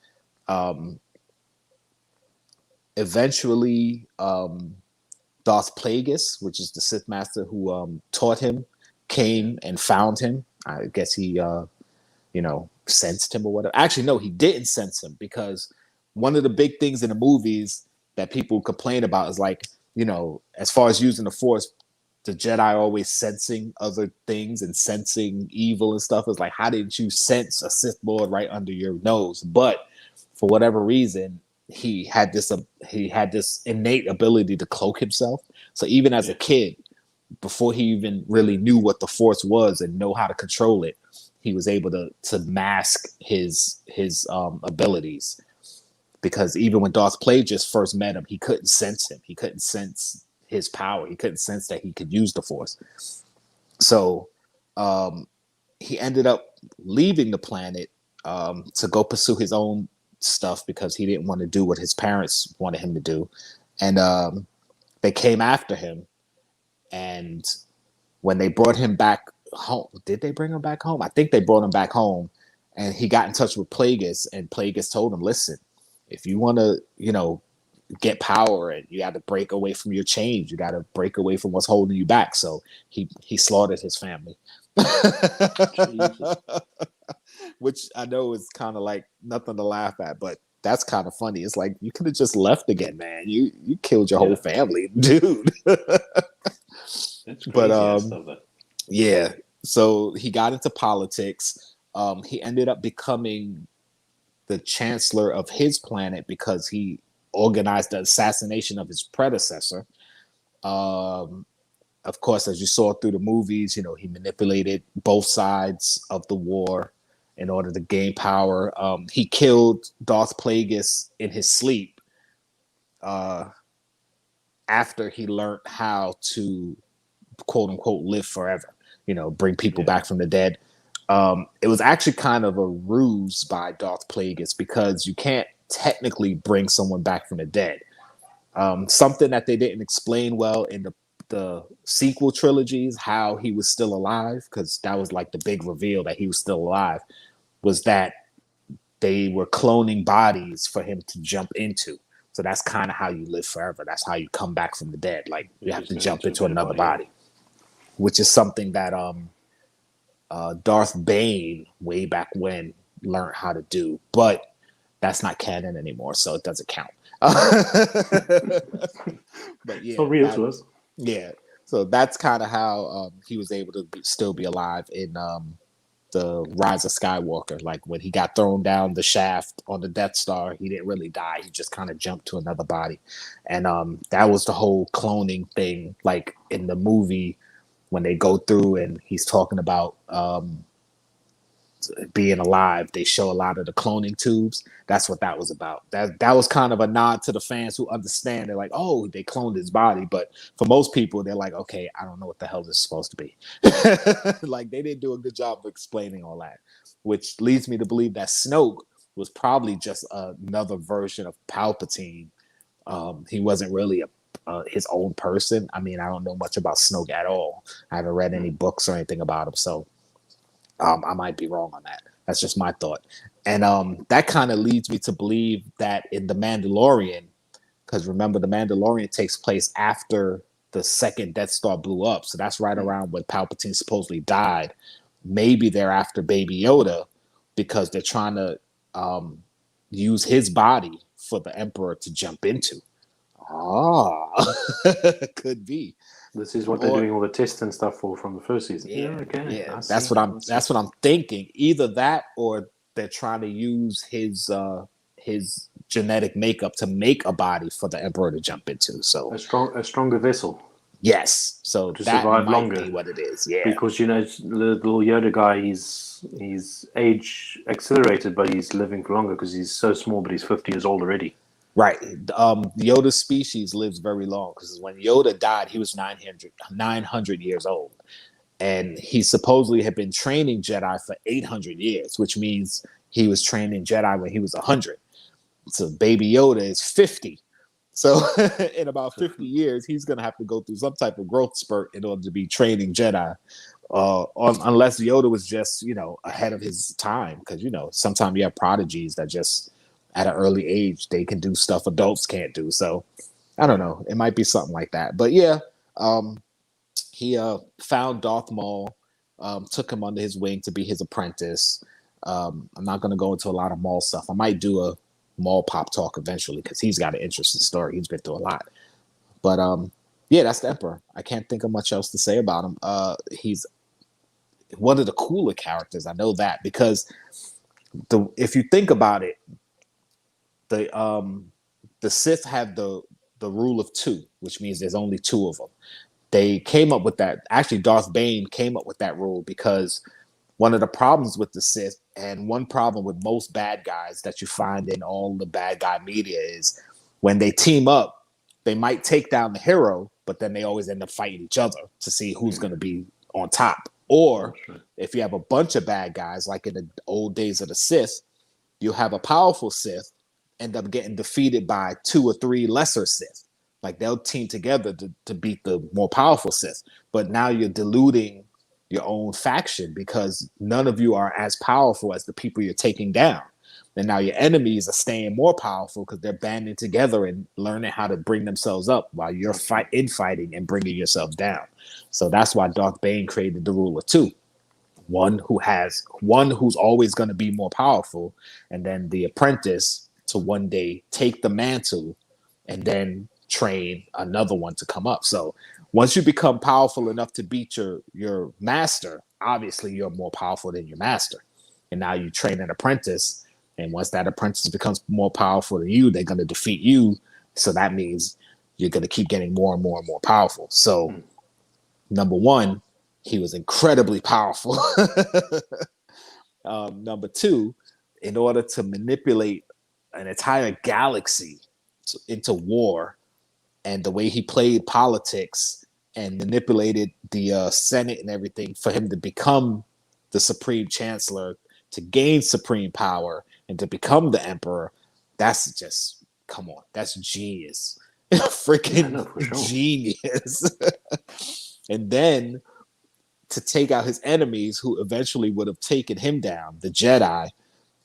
Eventually, Darth Plagueis, which is the Sith master who taught him, came and found him. I guess he, sensed him or whatever. Actually, no, he didn't sense him because one of the big things in the movies that people complain about is like, you know, as far as using the Force, the Jedi always sensing other things and sensing evil and stuff. It's like, how did you sense a Sith Lord right under your nose? But for whatever reason, he had this innate ability to cloak himself. So even as a kid, before he even really knew what the Force was and know how to control it, he was able to mask his abilities. Because even when Darth Plagueis first met him, he couldn't sense him. He couldn't sense his power. He couldn't sense that he could use the Force. So he ended up leaving the planet to go pursue his own stuff because he didn't want to do what his parents wanted him to do. And they came after him. And when they brought him back home, did they bring him back home? I think they brought him back home. And he got in touch with Plagueis, and Plagueis told him, listen, if you want to, get power, and you got to break away from your chains, you got to break away from what's holding you back. So he slaughtered his family. Which I know is kind of like nothing to laugh at, but that's kind of funny. It's like, you could have just left again, man. You killed your whole family, dude. That's crazy. But yeah, so he got into politics. He ended up becoming the chancellor of his planet because he organized the assassination of his predecessor. Of course, as you saw through the movies, he manipulated both sides of the war in order to gain power. He killed Darth Plagueis in his sleep after he learned how to, quote unquote, live forever, bring people back from the dead. It was actually kind of a ruse by Darth Plagueis because you can't technically bring someone back from the dead. Something that they didn't explain well in the sequel trilogies, how he was still alive, because that was like the big reveal that he was still alive, was that they were cloning bodies for him to jump into. So that's kind of how you live forever. That's how you come back from the dead. Like, you have to jump into another body, which is something that Darth Bane way back when learned how to do, but that's not canon anymore, so it doesn't count. But yeah, so real to us. Yeah, so that's kind of how he was able to still be alive in the Rise of Skywalker. Like, when he got thrown down the shaft on the Death Star, he didn't really die. He just kind of jumped to another body, and that was the whole cloning thing. Like, in the movie, when they go through and he's talking about being alive, they show a lot of the cloning tubes. That's what that was about. That was kind of a nod to the fans who understand. They're like, oh, they cloned his body. But for most people, they're like, okay, I don't know what the hell this is supposed to be. Like, they didn't do a good job of explaining all that, which leads me to believe that Snoke was probably just another version of Palpatine. He wasn't really his own person. I mean, I don't know much about Snoke at all. I haven't read any books or anything about him, so I might be wrong on that. That's just my thought. And that kind of leads me to believe that in The Mandalorian, because remember, The Mandalorian takes place after the second Death Star blew up. So that's right around when Palpatine supposedly died. Maybe they're after Baby Yoda because they're trying to use his body for the Emperor to jump into. Could be. This is what they're doing all the tests and stuff for from the first season. Yeah, okay. Yeah. That's what I'm thinking. Either that, or they're trying to use his genetic makeup to make a body for the Emperor to jump into. So a stronger vessel. Yes. So to that survive might longer. be what it is. Yeah. Because the little Yoda guy, he's age accelerated, but he's living for longer because he's so small, but he's 50 years old already. Right. Yoda's species lives very long because when Yoda died, he was 900 years old. And he supposedly had been training Jedi for 800 years, which means he was training Jedi when he was 100. So Baby Yoda is 50. So in about 50 years, he's going to have to go through some type of growth spurt in order to be training Jedi. Unless Yoda was just, ahead of his time. Because, sometimes you have prodigies that just, at an early age, they can do stuff adults can't do. So I don't know. It might be something like that. But yeah, he found Darth Maul, took him under his wing to be his apprentice. I'm not going to go into a lot of Maul stuff. I might do a Maul pop talk eventually because he's got an interesting story. He's been through a lot. But yeah, that's the Emperor. I can't think of much else to say about him. He's one of the cooler characters. I know that because if you think about it, the Sith have the rule of two, which means there's only two of them. they came up with that. Actually, Darth Bane came up with that rule because one of the problems with the Sith, and one problem with most bad guys that you find in all the bad guy media, is when they team up, they might take down the hero, but then they always end up fighting each other to see who's going to be on top. Or if you have a bunch of bad guys, like in the old days of the Sith, you have a powerful Sith end up getting defeated by 2 or 3 lesser Sith. Like they'll team together to beat the more powerful Sith. But now you're diluting your own faction because none of you are as powerful as the people you're taking down. And now your enemies are staying more powerful because they're banding together and learning how to bring themselves up while you're fighting and bringing yourself down. So that's why Darth Bane created the rule of 2. One who's always going to be more powerful, and then the apprentice to one day take the mantle and then train another one to come up. So once you become powerful enough to beat your master, obviously you're more powerful than your master. And now you train an apprentice, and once that apprentice becomes more powerful than you, they're going to defeat you. So that means you're going to keep getting more and more and more powerful. So number 1, he was incredibly powerful. Number 2, in order to manipulate an entire galaxy into war, and the way he played politics and manipulated the Senate and everything for him to become the Supreme Chancellor, to gain supreme power, and to become the Emperor, that's just, come on, that's genius. Freaking genius. And then to take out his enemies who eventually would have taken him down, the Jedi,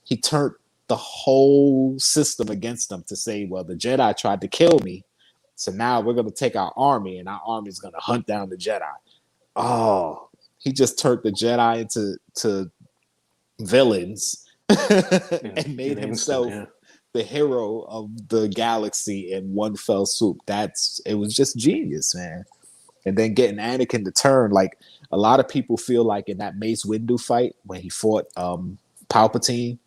he turned the whole system against them to say, well, the Jedi tried to kill me, so now we're going to take our army, and our army is going to hunt down the Jedi. Oh, he just turned the Jedi into villains and made himself the hero of the galaxy in one fell swoop. It was just genius, man. And then getting Anakin to turn, like a lot of people feel like in that Mace Windu fight when he fought Palpatine,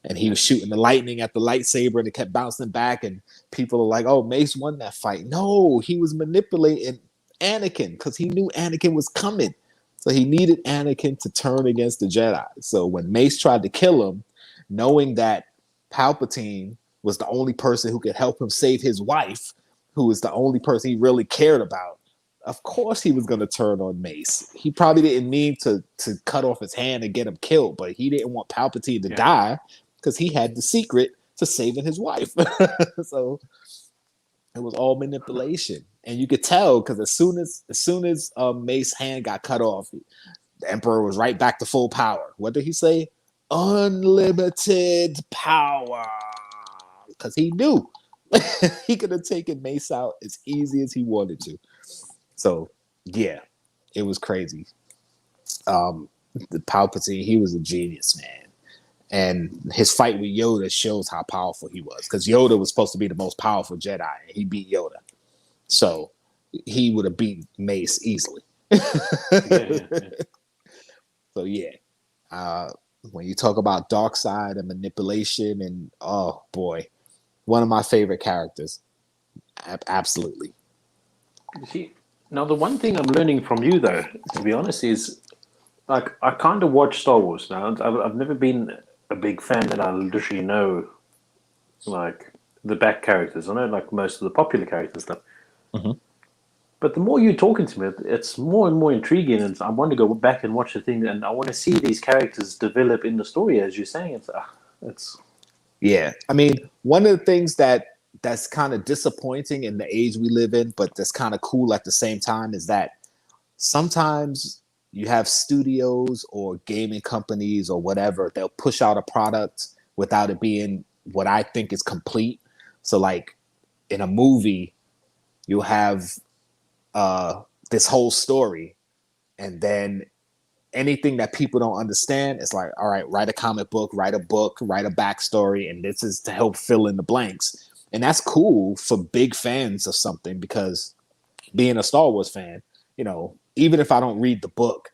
and he was shooting the lightning at the lightsaber and it kept bouncing back, and people are like, oh, Mace won that fight. No, he was manipulating Anakin because he knew Anakin was coming. So he needed Anakin to turn against the Jedi. So when Mace tried to kill him, knowing that Palpatine was the only person who could help him save his wife, who was the only person he really cared about, of course he was going to turn on Mace. He probably didn't mean to cut off his hand and get him killed, but he didn't want Palpatine to die because he had the secret to saving his wife. So it was all manipulation. And you could tell because as soon as Mace's hand got cut off, the Emperor was right back to full power. What did he say? Unlimited power. Because he knew he could have taken Mace out as easy as he wanted to. So, yeah, it was crazy. The Palpatine, he was a genius, man. And his fight with Yoda shows how powerful he was. Because Yoda was supposed to be the most powerful Jedi, and he beat Yoda. So, he would have beat Mace easily. So, yeah. When you talk about dark side and manipulation, and oh, boy, one of my favorite characters. Absolutely. See, now the one thing I'm learning from you, though, to be honest, is like I kind of watch Star Wars now. I've never been a big fan that I literally know like the back characters. I know like most of the popular characters stuff. Mm-hmm. But the more you're talking to me, it's more and more intriguing, and I want to go back and watch the thing, and I want to see these characters develop in the story, as you're saying. It's yeah. I mean, one of the things that's kind of disappointing in the age we live in, but that's kind of cool at the same time, is that sometimes you have studios or gaming companies or whatever, they'll push out a product without it being what I think is complete. So like in a movie, you'll have this whole story, and then anything that people don't understand, it's like, all right, write a comic book, write a backstory, and this is to help fill in the blanks. And that's cool for big fans of something, because being a Star Wars fan, even if I don't read the book,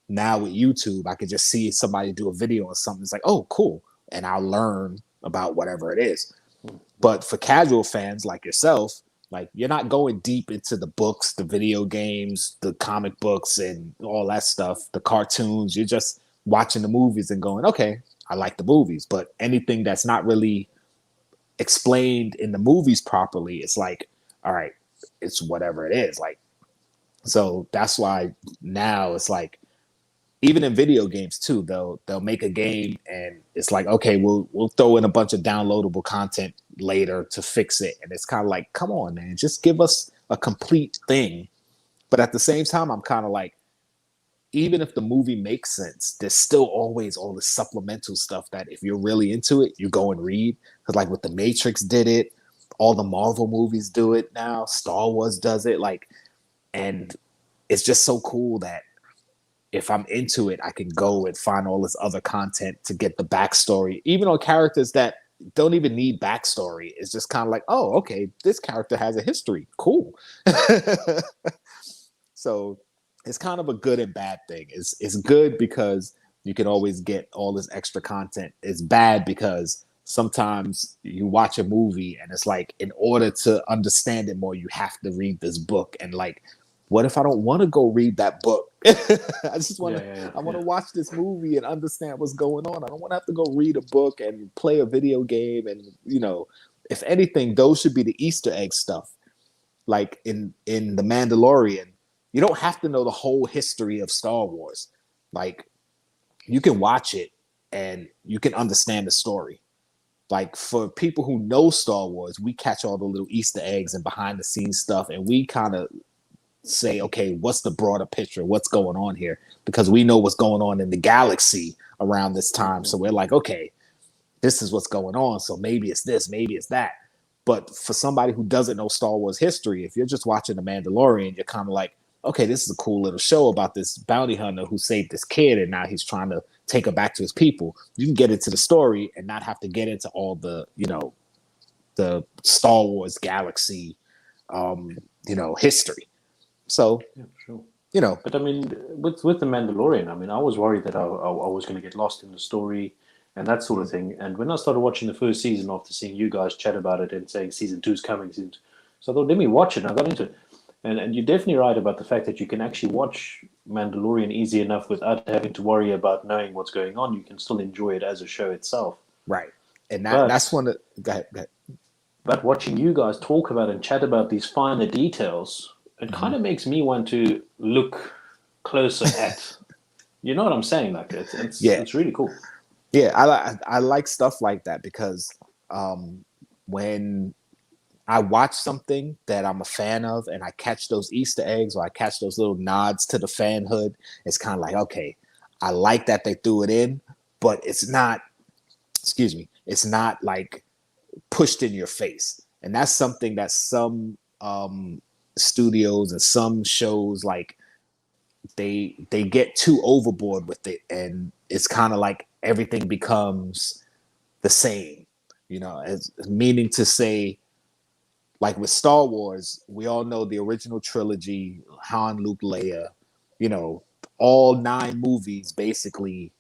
now with YouTube, I could just see somebody do a video or something. It's like, oh, cool. And I'll learn about whatever it is. But for casual fans like yourself, Like you're not going deep into the books, the video games, the comic books, and all that stuff, the cartoons. You're just watching the movies and going, okay, I like the movies. But anything that's not really explained in the movies properly, it's like, all right, it's whatever it is. Like, so that's why now it's like, even in video games too, they'll make a game and it's like, okay, we'll throw in a bunch of downloadable content later to fix it. And it's kind of like, come on, man, just give us a complete thing. But at the same time, I'm kind of like, even if the movie makes sense, there's still always all the supplemental stuff that if you're really into it, you go and read. Because like with the Matrix did it, all the Marvel movies do it now, Star Wars does it, like, and it's just so cool that if I'm into it, I can go and find all this other content to get the backstory, even on characters that don't even need backstory. It's just kind of like, oh, okay, this character has a history. Cool. So it's kind of a good and bad thing. It's good because you can always get all this extra content. It's bad because sometimes you watch a movie and it's like, in order to understand it more, you have to read this book. And like, what if I don't want to go read that book? I just want to. I want to watch this movie and understand what's going on. I don't want to have to go read a book and play a video game. And if anything, those should be the Easter egg stuff. Like in the Mandalorian, you don't have to know the whole history of Star Wars. Like you can watch it and you can understand the story. Like for people who know Star Wars, we catch all the little Easter eggs and behind the scenes stuff, and we kind of say, okay, what's the broader picture? What's going on here? Because we know what's going on in the galaxy around this time. So we're like, okay, this is what's going on. So maybe it's this, maybe it's that. But for somebody who doesn't know Star Wars history, if you're just watching The Mandalorian, you're kind of like, okay, this is a cool little show about this bounty hunter who saved this kid and now he's trying to take her back to his people. You can get into the story and not have to get into all the, the Star Wars galaxy, history. So, sure. But I mean, with the Mandalorian, I mean, I was worried that I was going to get lost in the story and that sort of thing. And when I started watching the first season after seeing you guys chat about it and saying season 2 is coming, so I thought, let me watch it. And I got into it. And you're definitely right about the fact that you can actually watch Mandalorian easy enough without having to worry about knowing what's going on. You can still enjoy it as a show itself. Right. And that's one of... Go ahead. But watching you guys talk about and chat about these finer details, it kind of makes me want to look closer at, you know what I'm saying? Like it's really cool. Yeah, I like stuff like that because when I watch something that I'm a fan of and I catch those Easter eggs or I catch those little nods to the fanhood, it's kind of like, okay, I like that they threw it in, but it's not, it's not like pushed in your face. And that's something that some studios and some shows, like they get too overboard with it, and it's kind of like everything becomes the same, as meaning to say, like with Star Wars, we all know the original trilogy, Han, Luke, Leia, all 9 movies basically,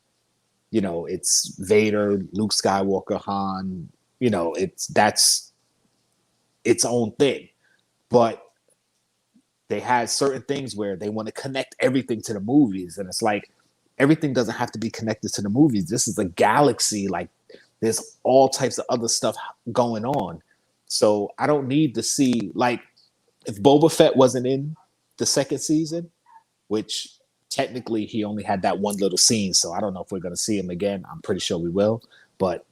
it's Vader, Luke Skywalker, Han, that's its own thing. But they had certain things where they want to connect everything to the movies. And it's like, everything doesn't have to be connected to the movies. This is a galaxy. Like there's all types of other stuff going on. So I don't need to see, like, if Boba Fett wasn't in the second season, which technically he only had that one little scene. So I don't know if we're going to see him again. I'm pretty sure we will. But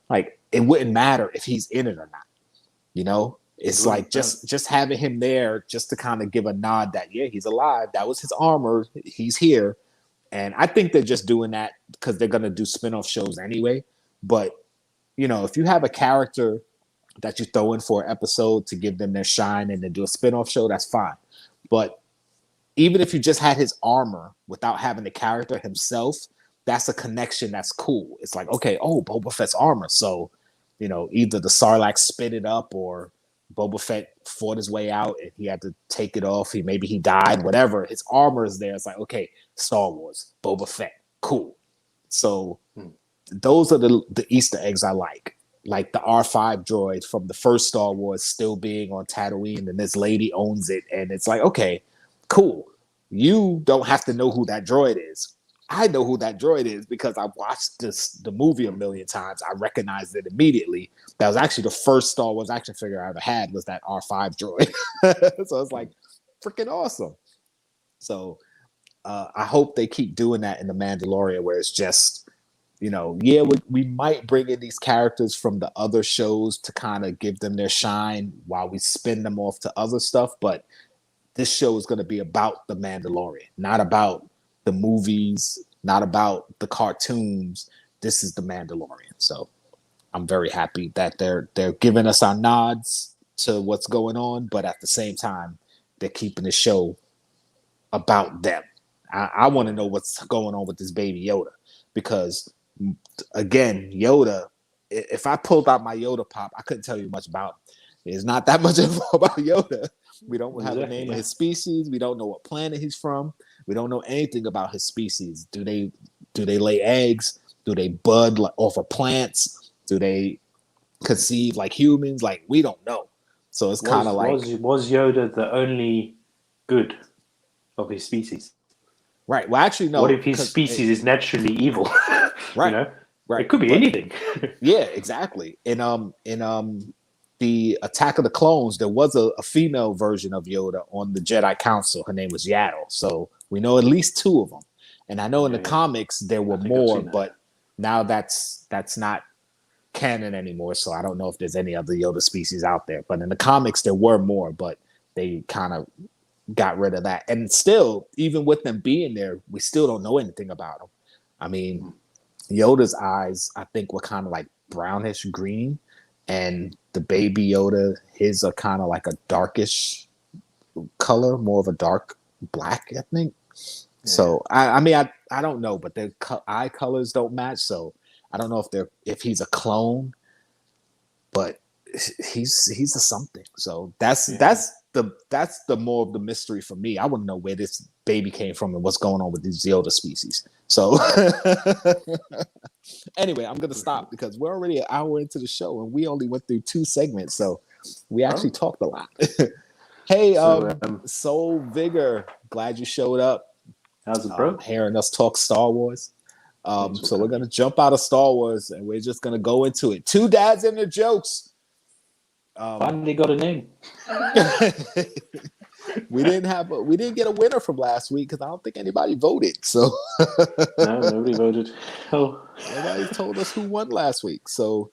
like, it wouldn't matter if he's in it or not. It's like just having him there just to kind of give a nod that, yeah, he's alive. That was his armor. He's here. And I think they're just doing that because they're going to do spin-off shows anyway. But, if you have a character that you throw in for an episode to give them their shine and then do a spin-off show, that's fine. But even if you just had his armor without having the character himself, that's a connection that's cool. It's like, okay, Boba Fett's armor. So, either the Sarlacc spit it up or Boba Fett fought his way out and he had to take it off. Maybe he died, whatever. His armor is there. It's like, okay, Star Wars, Boba Fett, cool. So those are the Easter eggs I like. like the R5 droid from the first Star Wars still being on Tatooine, and this lady owns it, and it's like, okay, cool. You don't have to know who that droid is. I know who that droid is because I watched the movie a million times. I recognized it immediately. That was actually the first Star Wars action figure I ever had was that R5 droid. So it's like freaking awesome. So I hope they keep doing that in The Mandalorian, where it's just, yeah, we might bring in these characters from the other shows to kind of give them their shine while we spin them off to other stuff. But this show is going to be about The Mandalorian, not about the movies, not about the cartoons. This is The Mandalorian. So I'm very happy that they're giving us our nods to what's going on, but at the same time, they're keeping the show about them. I want to know what's going on with this baby Yoda, because again, Yoda, if I pulled out my Yoda pop, I couldn't tell you much about him. There's not that much info about Yoda. We don't have a name of his species. We don't know what planet he's from. We don't know anything about his species. Do they lay eggs? Do they bud off of plants? Do they conceive like humans? Like, we don't know. So it's kind of like, was Yoda the only good of his species? Right. Well, actually, no. What if his species is naturally evil? Right. Right. It could be anything. Yeah, exactly. In the Attack of the Clones, there was a female version of Yoda on the Jedi Council. Her name was Yaddle. So we know at least 2 of them. And I know in the comics there were more, but now that's not canon anymore. So I don't know if there's any other Yoda species out there. But in the comics there were more, but they kind of got rid of that. And still, even with them being there, we still don't know anything about them. I mean, Yoda's eyes, I think, were kind of like brownish green, and the baby Yoda, his are kind of like a darkish color, more of a dark black, I think. Yeah. So I mean, I don't know, but their eye colors don't match. So I don't know if he's a clone, but he's a something. So that's the more of the mystery for me. I want to know where this baby came from and what's going on with these Yoda species. So anyway, I'm gonna stop because we're already an hour into the show and we only went through 2 segments, so we actually talked a lot. Hey, Soul Vigor, glad you showed up. How's it, bro? Hearing us talk Star Wars. So we're gonna jump out of Star Wars and we're just gonna go into it. 2 dads and their jokes. Finally got a name. We didn't get a winner from last week because I don't think anybody voted. So no, nobody voted. Oh, nobody told us who won last week. So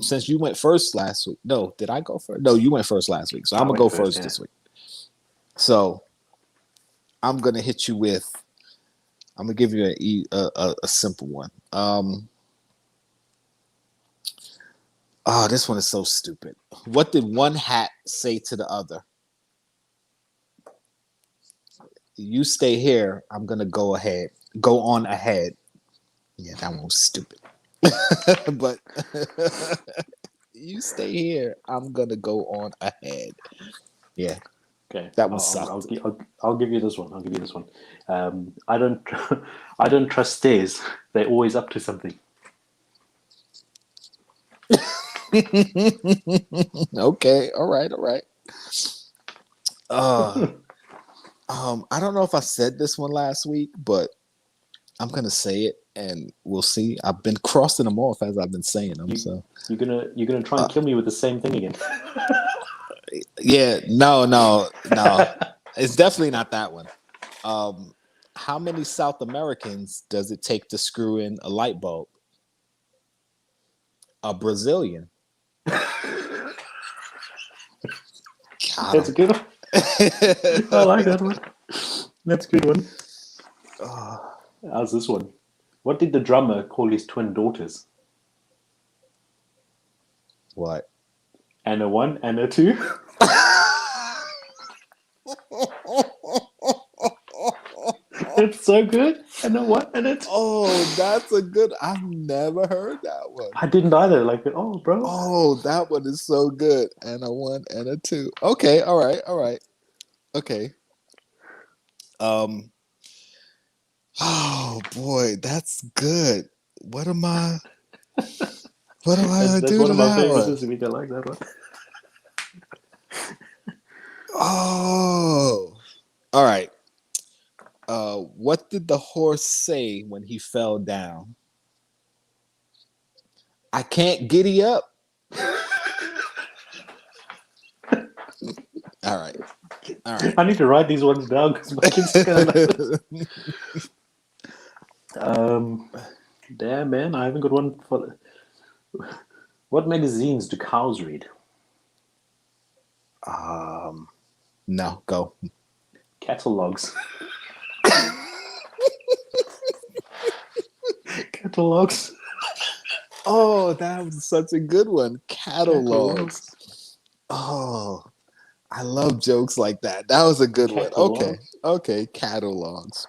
since you went first last week, no, did I go first? No, you went first last week. So I'm gonna go first this week. So I'm gonna hit you with. I'm gonna give you a simple one. This one is so stupid. What did one hat say to the other? You stay here. I'm gonna go on ahead. Yeah, that one was stupid. But you stay here. I'm gonna go on ahead. Yeah. Okay. That one sucked. I'll give you this one. I don't trust stairs. They're always up to something. Okay. All right. I don't know if I said this one last week, but I'm gonna say it, and we'll see. I've been crossing them off as I've been saying them. So you're gonna try and kill me with the same thing again. Yeah, no. It's definitely not that one. How many South Americans does it take to screw in a light bulb? A Brazilian. That's a good one. I like that one. That's a good one. How's this one? What did the drummer call his twin daughters? What? Anna 1, Anna 2. It's so good. Anna 1, Anna 2. Oh, that's a good. I've never heard that one. I didn't either. Like, bro. Oh, that one is so good. Anna 1, Anna 2. Okay, all right. Okay. Oh boy, that's good. What am I? What do I That's do one to of my that favorites. one? Is I like that one. Oh, all right. What did the horse say when he fell down? I can't giddy up. All right. All right. I need to write these ones down because my kids are gonna know this. Damn man, I haven't got one for. What magazines do cows read? No, go. Catalogs. Catalogs. Oh, that was such a good one. Catalogs. Catalogs. Oh, I love jokes like that. That was a good one. Okay. Catalogs. Okay. Catalogs.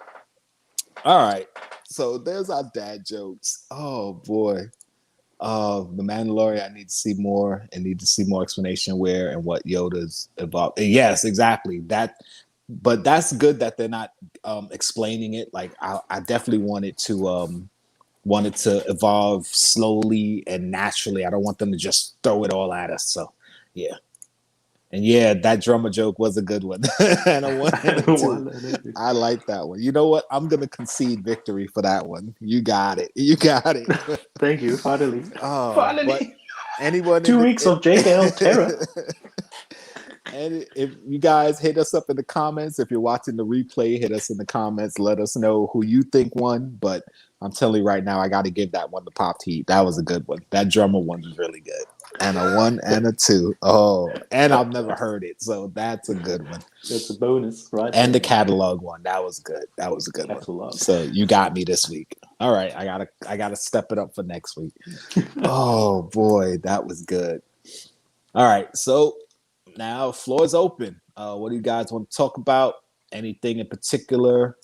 All right. So there's our dad jokes. Oh boy. The Mandalorian. I need to see more and need to see more explanation where and what Yoda's involved. Yes, exactly. But that's good that they're not explaining it. Like I definitely wanted to evolve slowly and naturally. I don't want them to just throw it all at us. So yeah. And yeah, that drummer joke was a good one. And a one and a two. I like that one. You know what? I'm gonna concede victory for that one. You got it. You got it. Thank you. Finally. Oh, but Finally. anyone 2 weeks of Jkl terror. And if you guys hit us up in the comments, if you're watching the replay, hit us in the comments. Let us know who you think won. But I'm telling you right now, I got to give that one to Pop Heat. That was a good one. That drummer one was really good. And a 1 and a 2. Oh, and I've never heard it, so that's a good one. That's a bonus, right? And the catalog one, that was good. That was a good catalog. One. So you got me this week. All right, I gotta step it up for next week. Oh boy, that was good. All right, so now floor is open. What do you guys want to talk about? Anything in particular?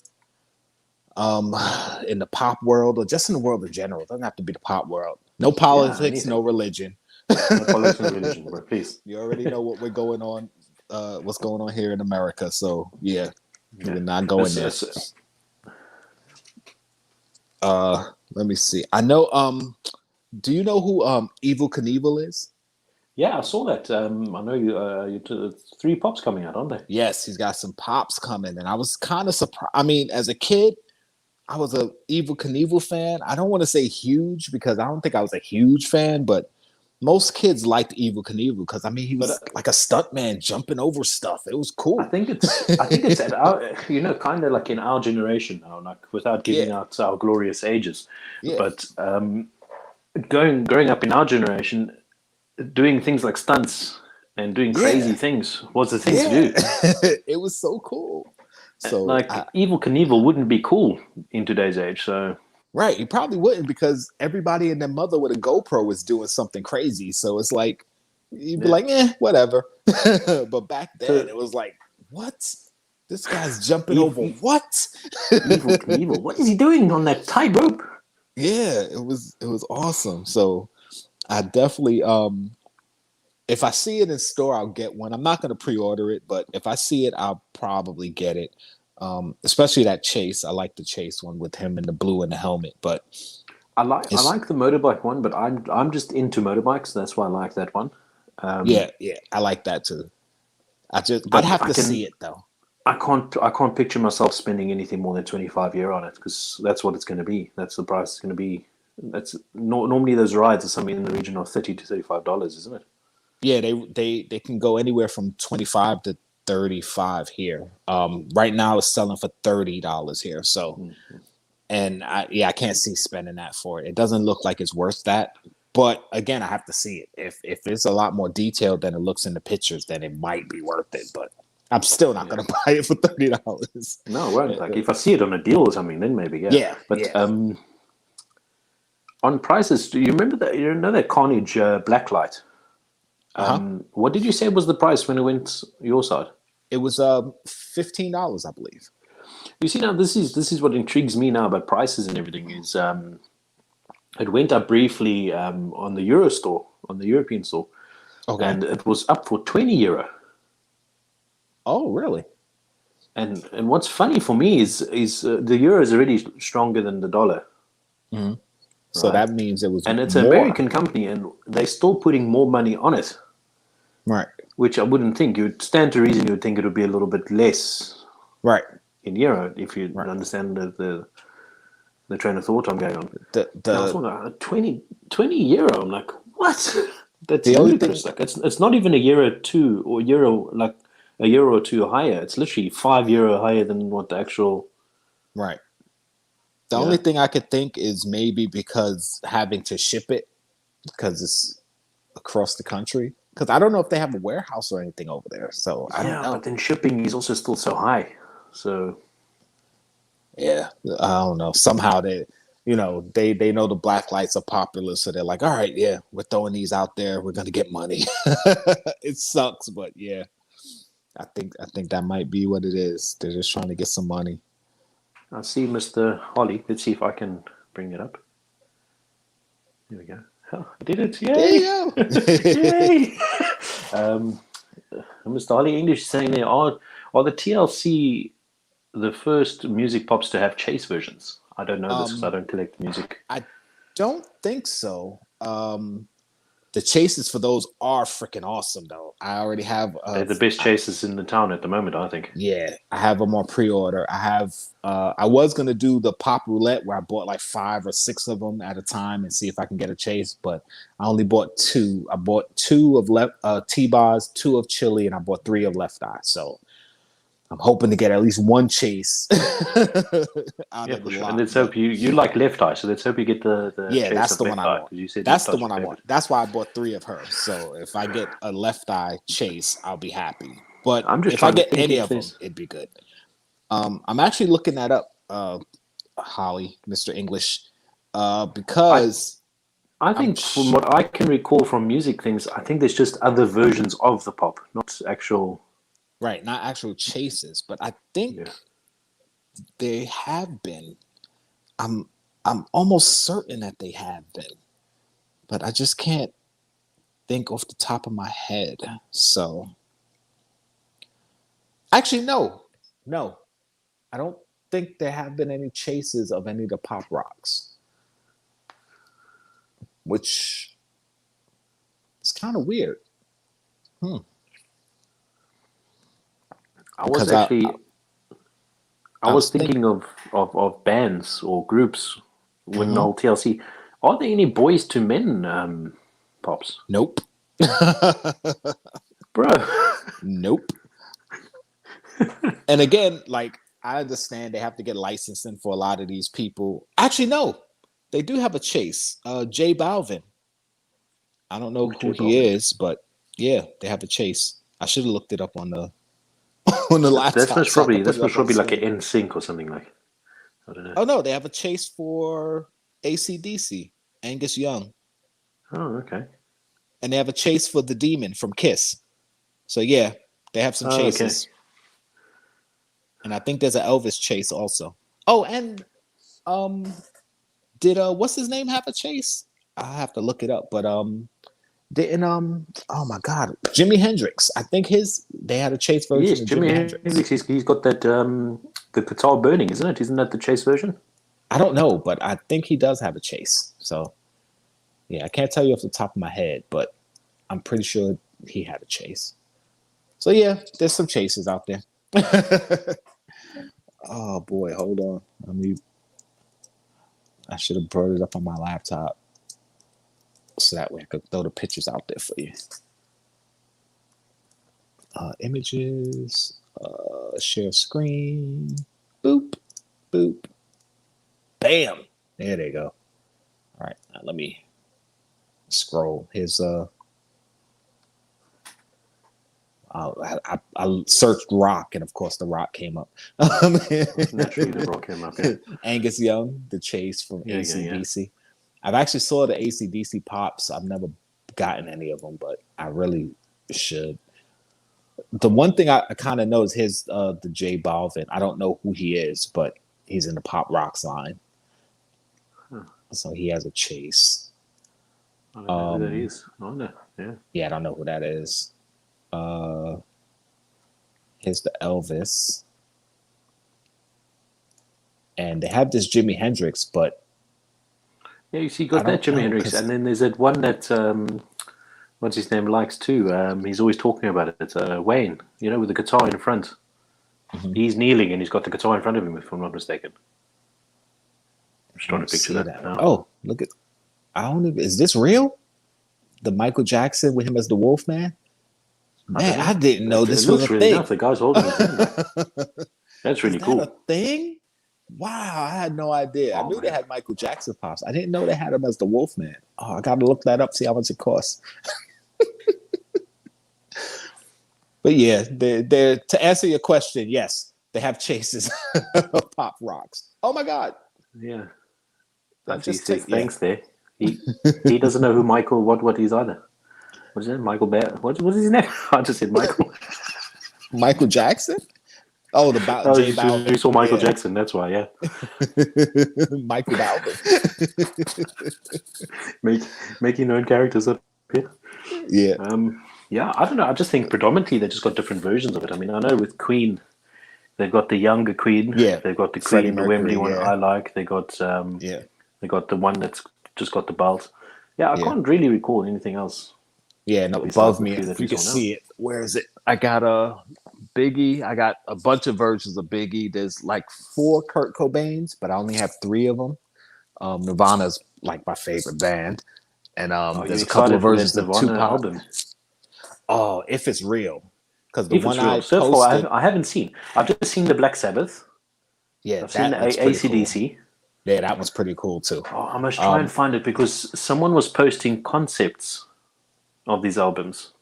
In the pop world or just in the world in general? It doesn't have to be the pop world. No politics, no religion. No politics and religion, but please. You already know what we're going on, what's going on here in America. So yeah. We're not going there. Let me see. I know. Do you know who Evel Knievel is? Yeah, I saw that. I know you 3 pops coming out, aren't they? Yes, he's got some pops coming, and I was kind of surprised. I mean, as a kid, I was a Evel Knievel fan. I don't want to say huge because I don't think I was a huge fan, but most kids liked Evel Knievel because I mean he was like a stuntman jumping over stuff. It was cool. I think it's at our, kind of like in our generation now, like without giving out our glorious ages. Yeah. But growing up in our generation, doing things like stunts and doing crazy things was the thing to do. It was so cool. So like Evel Knievel wouldn't be cool in today's age. So. Right, you probably wouldn't because everybody and their mother with a GoPro was doing something crazy. So it's like you'd be like, whatever. But back then it was like, what? This guy's jumping over what? Evel Knievel. What is he doing on that tightrope? Yeah, it was awesome. So I definitely if I see it in store, I'll get one. I'm not gonna pre-order it, but if I see it, I'll probably get it. Especially that chase. I like the chase one with him in the blue and the helmet. But I like the motorbike one, but I'm just into motorbikes. That's why I like that one. Yeah, I like that too. I'd have to see it though. I can't picture myself spending anything more than €25 on it because that's what it's going to be. That's the price it's going to be. That's normally those rides are something in the region of $30 to $35, isn't it? Yeah, they can go anywhere from 25 to 35 here. Right now it's selling for $30 here. So, and I can't see spending that for it. It doesn't look like it's worth that. But again, I have to see it. If it's a lot more detailed than it looks in the pictures, then it might be worth it. But I'm still not going to buy it for $30. No, it won't. Like if I see it on a deal or something, then maybe But on prices, do you remember that? You know that Carnage Blacklight. What did you say was the price when it went your side? It was $15, I believe. You see, now this is what intrigues me now about prices and everything is it went up briefly on the Euro store, on the European store, and it was up for €20. Oh, really? And what's funny for me is the euro is already stronger than the dollar. Mm-hmm. So Right. that means it was And it's an more. American company, and they're still putting more money on it, Right. which I wouldn't think. You'd stand to reason you would think it would be a little bit less Right. in euro if you Right. understand the train of thought I'm going on. The And I was the wondering, 20 euro. I'm like, what? That's the only thing. ludicrous. Like, it's not even a euro two or euro like a euro or two higher. It's literally €5 higher than what the actual. Right. The Yeah. only thing I could think is maybe because having to ship it because it's across the country. Because I don't know if they have a warehouse or anything over there. So I don't Yeah, know. but then shipping is also still so high. So Yeah, I don't know. Somehow they know the black lights are popular, so they're like, all right, yeah, we're throwing these out there. We're gonna get money. It sucks, but yeah, I think that might be what it is. They're just trying to get some money. I see Mr. Holly. Let's see if I can bring it up. There we go. Oh, I did it! There Yay! you go. Yay! um, Mr. Holly English is saying there are the TLC the first music pops to have chase versions. I don't know this because I um, don't collect music. I don't think so. The chases for those are freaking awesome, though. I already have. They're the best chases in the town at the moment, I think. Yeah, I have them on pre-order. I was gonna do the pop roulette where I bought like 5 or 6 of them at a time and see if I can get a chase, but I only bought 2. I bought 2 of left T-bars, 2 of chili, and I bought 3 of left eye. So I'm hoping to get at least one chase out Yeah, of the for sure. And lot. let's But hope you like Left Eye, so let's hope you get the yeah, chase that's of the one Left I Eye want. because you said That's Left the Eye's one your I want. favorite. That's why I bought 3 of hers. So if I get a left eye chase, I'll be happy. But I'm just if I trying to get think any if of them, there's. it'd be good. I'm actually looking that up, Holly, Mr. English, I because I I'm think from what I can recall from music things, I think there's just other versions of the pop, not actual. right, not actual chases, but I think Yeah. they have been. I'm I'm almost certain that they have been, but I just can't think off the top of my head. So actually, no, I don't think there have been any chases of any of the pop rocks, which is kind of weird. Hmm. I was Because actually I I was was thinking, thinking of bands or groups when the mhm, whole TLC. Are there any boys to men pops, nope. bro? Nope. And again, like I understand they have to get licensing for a lot of these people. Actually, no, they do have a chase. J Balvin. I don't know Who's who J he Balvin? is, but yeah, they have a chase. I should have looked it up on the on the That's laptop most so I probably could put that's it most up on the probably like an screen. NSYNC or something like. I don't know. Oh no, they have a chase for ACDC, Angus Young, Oh, okay. and they have a chase for the Demon from Kiss. So yeah, they have some Oh, okay. chases, and I think there's an Elvis chase also. Oh, and um, did what's his name have a chase? I have to look it up, but didn't oh my god, Jimi Hendrix. I think they had a chase version Yes, of Jimi Jimi Hendrix. Hendrix. He's got that the guitar burning, isn't it? Isn't that the chase version? I don't know, but I think he does have a chase. So yeah, I can't tell you off the top of my head, but I'm pretty sure he had a chase. So yeah, there's some chases out there. Oh boy, hold on. I should have brought it up on my laptop so that way I could throw the pictures out there for you. Images, share screen, boop, boop, bam. There they go. All right, now let me scroll. Here's I searched rock, and of course the rock came up. Naturally, the rock came up. Yeah, Angus Young, the chase from yeah, yeah, yeah. ACDC. I've actually saw the ACDC pops. I've never gotten any of them, but I really should. The one thing I kind of know is the J Balvin. I don't know who he is, but he's in the pop rocks line, Huh. so he has a chase. I don't know who that is. I know. Yeah. Yeah, I don't know who that is. Here's the Elvis, and they have this Jimi Hendrix, but Yeah, you see, you I got that don't Jimi know Hendrix, because and then there's that one that what's his name likes too. He's always talking about it. It's Wayne, with the guitar in front. He's kneeling and he's got the guitar in front of him, if I'm not mistaken. I'm just I trying to don't picture see that that one. now. Oh, look at I don't even, is this real? The Michael Jackson with him as the Wolfman? I don't Man, know. I didn't know It this was a looks really thing. nice. The guy's holding his hand. That's Is really that a cool. thing? Wow, I had no idea. I Oh knew they man. had Michael Jackson pops. I didn't know they had him as the Wolfman. Oh, I got to look that up, see how much it costs. But yeah, they're to answer your question, yes, they have chases of pop rocks. Oh my God. Yeah. I That see. He just says take, yeah. thanks there. He doesn't know who Michael what he's either. What is it? Michael Bear. What is his name? I just said Michael. Michael Jackson? Oh, Oh, J you Balvin. saw Michael Yeah. Jackson. That's why. Yeah. Michael Balvin. Make making known characters up here. Yeah. Yeah, I don't know. I just think predominantly they just got different versions of it. I mean, I know with Queen, they've got the younger Queen. Yeah. They've got the Freddie Queen, the Mercury. Wembley one Yeah. I like. Yeah. They got the one that's just got the belt. Yeah, I Yeah. can't really recall anything else Yeah. No, besides above the me, two if that you we can saw now. see it, where is it? I got a Biggie. I got a bunch of versions of Biggie. There's like 4 Kurt Cobains, but I only have 3 of them. Nirvana's like my favorite band. And Are you there's a couple of excited for that versions of Nirvana Tupac. album? Oh, if it's real. Because the If one it's real. I So far, posted, I haven't seen. I've just seen the Black Sabbath. yeah, I've seen that the looks pretty cool. AC/DC. Yeah, that one's pretty cool too. Oh, I must try and Um, find it because someone was posting concepts of these albums.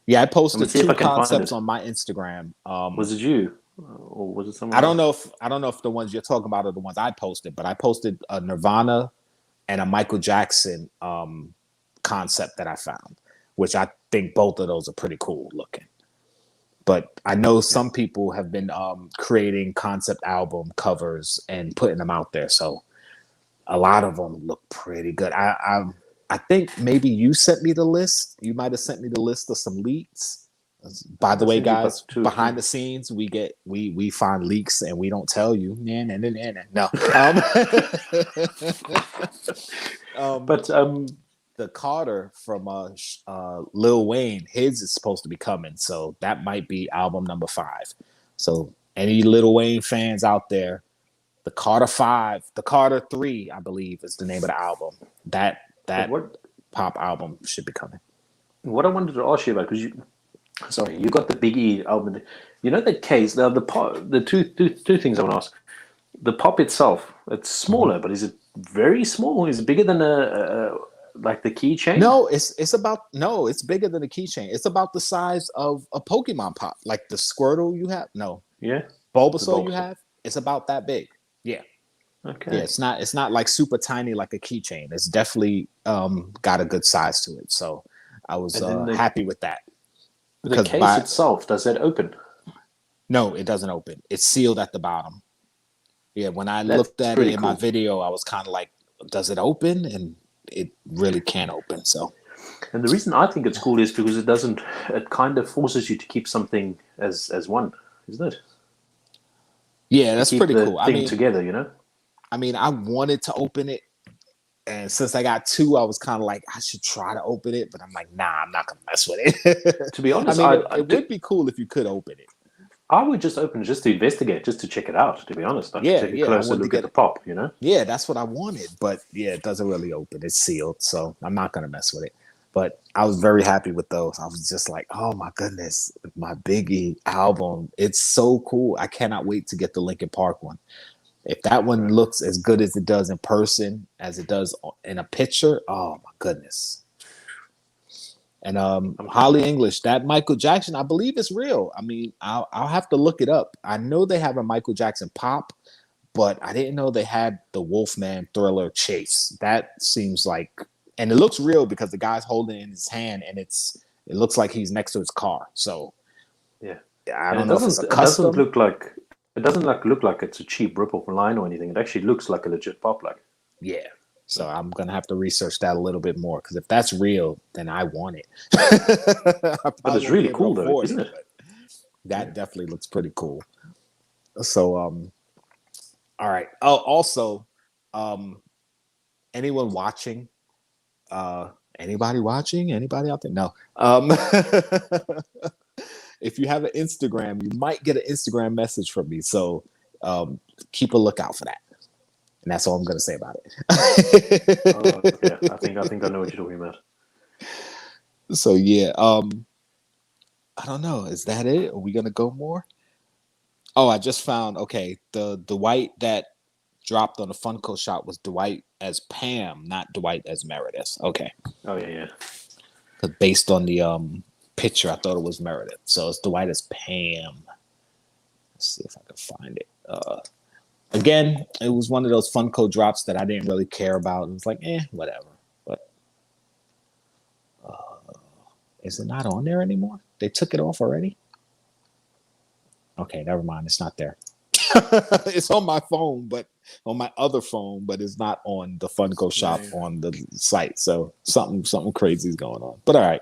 yeah, I I'm gonna posted see if 2 I can find concepts it. on my Instagram. Was it you, or was it someone I don't else? know if the ones you're talking about are the ones I posted, but I posted a Nirvana and a Michael Jackson concept that I found, which I think both of those are pretty cool looking. But I know Yeah. some people have been creating concept album covers and putting them out there, so a lot of them look pretty good. I think maybe you sent me the list. You might have sent me the list of some leaks. By the I way, sent you guys, about two or three. behind the scenes, we find leaks and we don't tell you. No. Um, But the Carter from Lil Wayne, his is supposed to be coming, so that might be album number 5. So any Lil Wayne fans out there, the Carter 5, the Carter 3, I believe is the name of the album. but That pop album should be coming. what I wanted to ask you about, because you got the Biggie album. You know that case. The two things I want to ask. The pop itself, it's Mhm. smaller, but is it very small? Is it bigger than a like the keychain? No, it's bigger than a keychain. It's about the size of a Pokemon pop, like the Squirtle you have. No, Yeah, the Bulbasaur you Bulbasaur. have. It's about that big. Yeah. Yeah, Okay. it's not like super tiny like a keychain. It's definitely got a good size to it. So I was And then happy with that the because case itself, does that open? no, it doesn't open. It's sealed at the bottom. Yeah, when I That's looked at it pretty in my cool. video, I was kind of like, does it open? And it really can't open. So And the reason I think it's cool is because it doesn't. It kind of forces you to keep something as one, isn't it? yeah, To that's keep pretty the cool. thing together, I wanted to open it, and since I got 2, I was kind of like, I should try to open it, but I'm like, nah, I'm not gonna mess with it. To be I honest, mean, it would be cool if you could open it. I would just open it just to investigate, just to check it out. To be honest, like to Yeah, take a yeah, I closer wanted to look at get the it. pop. Yeah, that's what I wanted, but yeah, it doesn't really open. It's sealed, so I'm not gonna mess with it. But I was very happy with those. I was just like, oh my goodness, my Biggie album. It's so cool. I cannot wait to get the Linkin Park one. If that one looks as good as it does in person as it does in a picture, oh my goodness. And I'm Holly English, that Michael Jackson, I believe it's real. I mean, I'll have to look it up. I know they have a Michael Jackson pop, but I didn't know they had the Wolfman Thriller chase. That seems like, and it looks real because the guy's holding it in his hand, and it looks like he's next to his car. So yeah, I and don't know if it's a it doesn't custom. look like look like it's a cheap rip-off line or anything. It actually looks like a legit pop, like. Yeah. So So, I'm gonna have to research that a little bit more because if that's real, then I want it. I but probably it's won't be really able to cool though, afford isn't it, it? but that Yeah. definitely looks pretty cool. So all right. Oh, also, um, anyone watching, anybody watching, anybody out there? No. If you have an Instagram, you might get an Instagram message from me. So keep a lookout for that. And that's all I'm gonna say about it. Yeah, I think I know what you're talking about. So yeah, I don't know. Is that it? Are we gonna go more? Oh, I just found the Dwight that dropped on the Funko shop was Dwight as Pam, not Dwight as Meredith. Okay. Oh yeah. Because based on the picture, I thought it was Meredith. So it's Dwight as Pam. Let's see if I can find it. Again, it was one of those Funko drops that I didn't really care about. It was like, whatever. But is it not on there anymore? They took it off already? Okay, never mind. It's not there. It's on my phone, but on my other phone, but it's not on the Funko shop on the site. So something crazy is going on. But all right.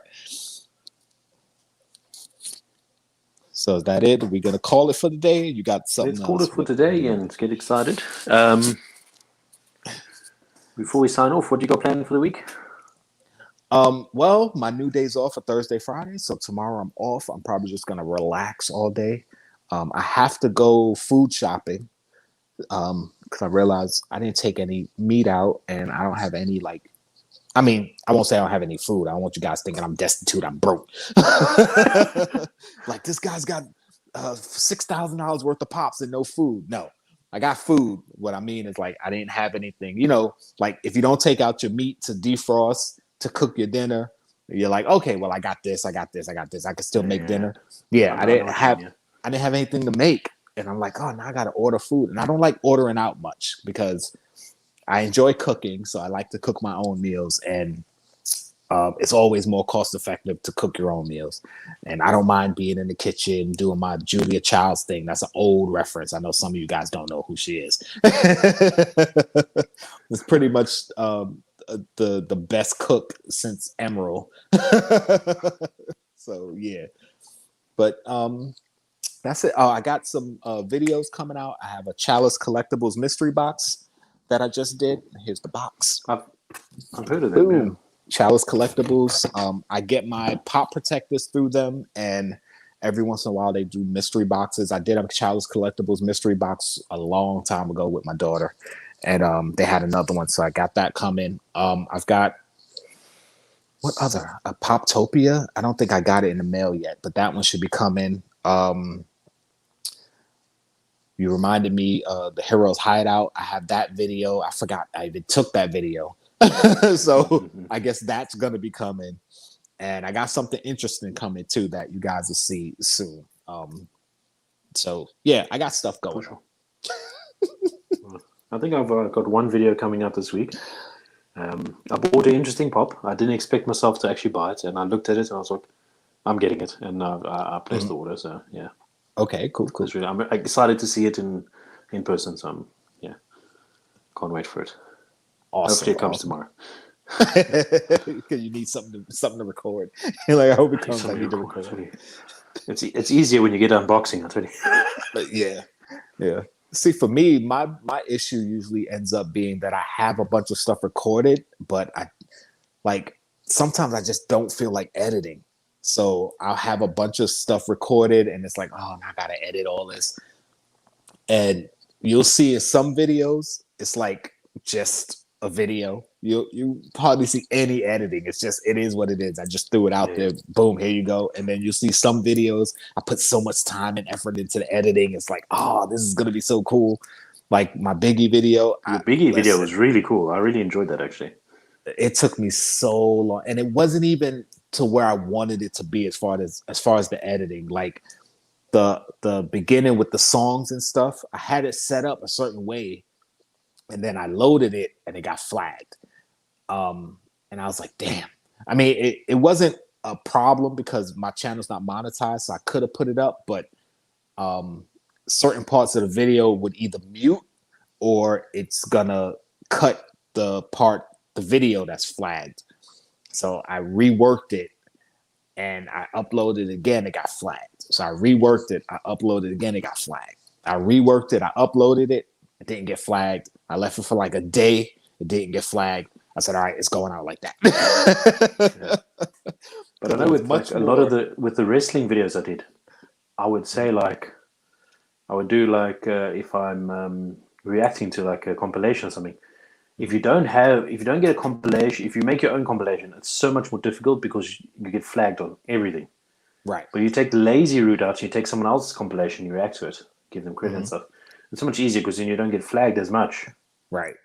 So is that it? Are we gonna call it for the day? You got something? Let's call it for today and get excited. Before we sign off, what do you got planned for the week? Well, my new day's off for Thursday, Friday, so tomorrow I'm off. I'm probably just gonna relax all day. I have to go food shopping because I realized I didn't take any meat out, and I don't have any I won't say I don't have any food. I don't want you guys thinking I'm destitute. I'm broke. Like this guy's got $6,000 worth of pops and no food. No, I got food. What I mean is I didn't have anything. If you don't take out your meat to defrost to cook your dinner, you're like, okay, well I got this. I can still make dinner. Yeah, I didn't have anything to make, and I'm like, oh, now I got to order food, and I don't like ordering out much because I enjoy cooking, so I like to cook my own meals, and it's always more cost effective to cook your own meals. And I don't mind being in the kitchen doing my Julia Childs thing. That's an old reference. I know some of you guys don't know who she is. It's pretty much the best cook since Emerald. So yeah, but that's it. I got some videos coming out. I have a Chalice Collectibles mystery box that I just did. Here's the box. I've heard of them. Boom. Chalice Collectibles. I get my pop protectors through them, and every once in a while they do mystery boxes. I did a Chalice Collectibles mystery box a long time ago with my daughter, and they had another one, so I got that coming. I've got what other? A Poptopia. I don't think I got it in the mail yet, but that one should be coming. You reminded me of the Heroes Hideout. I have that video. I forgot I even took that video. So I guess that's going to be coming. And I got something interesting coming too that you guys will see soon. So yeah, I got stuff going on. I think I've got one video coming out this week. I bought an interesting pop. I didn't expect myself to actually buy it. And I looked at it and I was like, I'm getting it. And I placed the order. So yeah. Okay, cool. Really, I'm excited to see it in person. So can't wait for it. Awesome. Hopefully it comes tomorrow. Because you need something to record. You're like, I hope it comes. I need to record. It's easier when you get unboxing. I tell you. Yeah. See, for me, my issue usually ends up being that I have a bunch of stuff recorded, but sometimes I just don't feel like editing. So I'll have a bunch of stuff recorded, and it's like, oh, now I gotta edit all this. And you'll see in some videos, it's like just a video. You hardly see any editing. It is what it is. I just threw it out there. Boom, here you go. And then you see some videos, I put so much time and effort into the editing. It's like, oh, this is gonna be so cool. Like my Biggie video. The Biggie video was really cool. I really enjoyed that actually. It took me so long, and it wasn't even to where I wanted it to be as far as the editing. Like the beginning with the songs and stuff, I had it set up a certain way, and then I loaded it and it got flagged. And I was like, damn. I mean, it wasn't a problem because my channel's not monetized, so I could have put it up, but certain parts of the video would either mute or it's gonna cut the video that's flagged. So I reworked it and I uploaded it again, it got flagged. So I reworked it, I uploaded it again, it got flagged. I reworked it, I uploaded it, it didn't get flagged. I left it for like a day, It didn't get flagged. I said, all right, it's going out like that. But I know with like a lot of the wrestling videos I did, I would say like I would do like if I'm reacting to like a compilation or something. If you don't get a compilation, if you make your own compilation, it's so much more difficult because you get flagged on everything. Right. But you take the lazy route out, you take someone else's compilation, you react to it, give them credit and stuff. It's so much easier because then you don't get flagged as much. Right.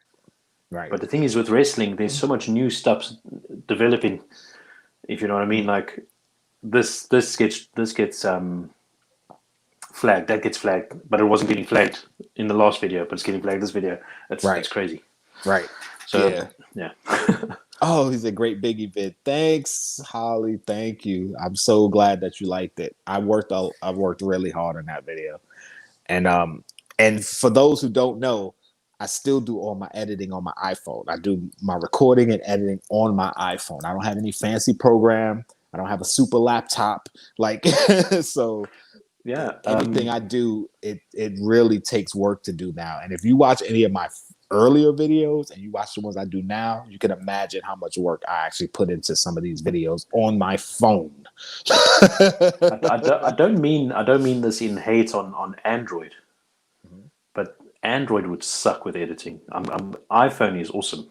Right. But the thing is with wrestling, there's so much new stuff developing. If you know what I mean, like this gets flagged, that gets flagged, but it wasn't getting flagged in the last video, but it's getting flagged this video. It's crazy. Right. So yeah. Oh, he's a great big event. Thanks, Holly. Thank you. I'm so glad that you liked it. I worked really hard on that video. And for those who don't know, I still do all my editing on my iPhone. I do my recording and editing on my iPhone. I don't have any fancy program. I don't have a super laptop. Like so yeah. Anything I do, it really takes work to do now. And if you watch any of my earlier videos and you watch the ones I do now, you can imagine how much work I actually put into some of these videos on my phone. I don't mean this in hate on Android, but Android would suck with editing. iPhone is awesome,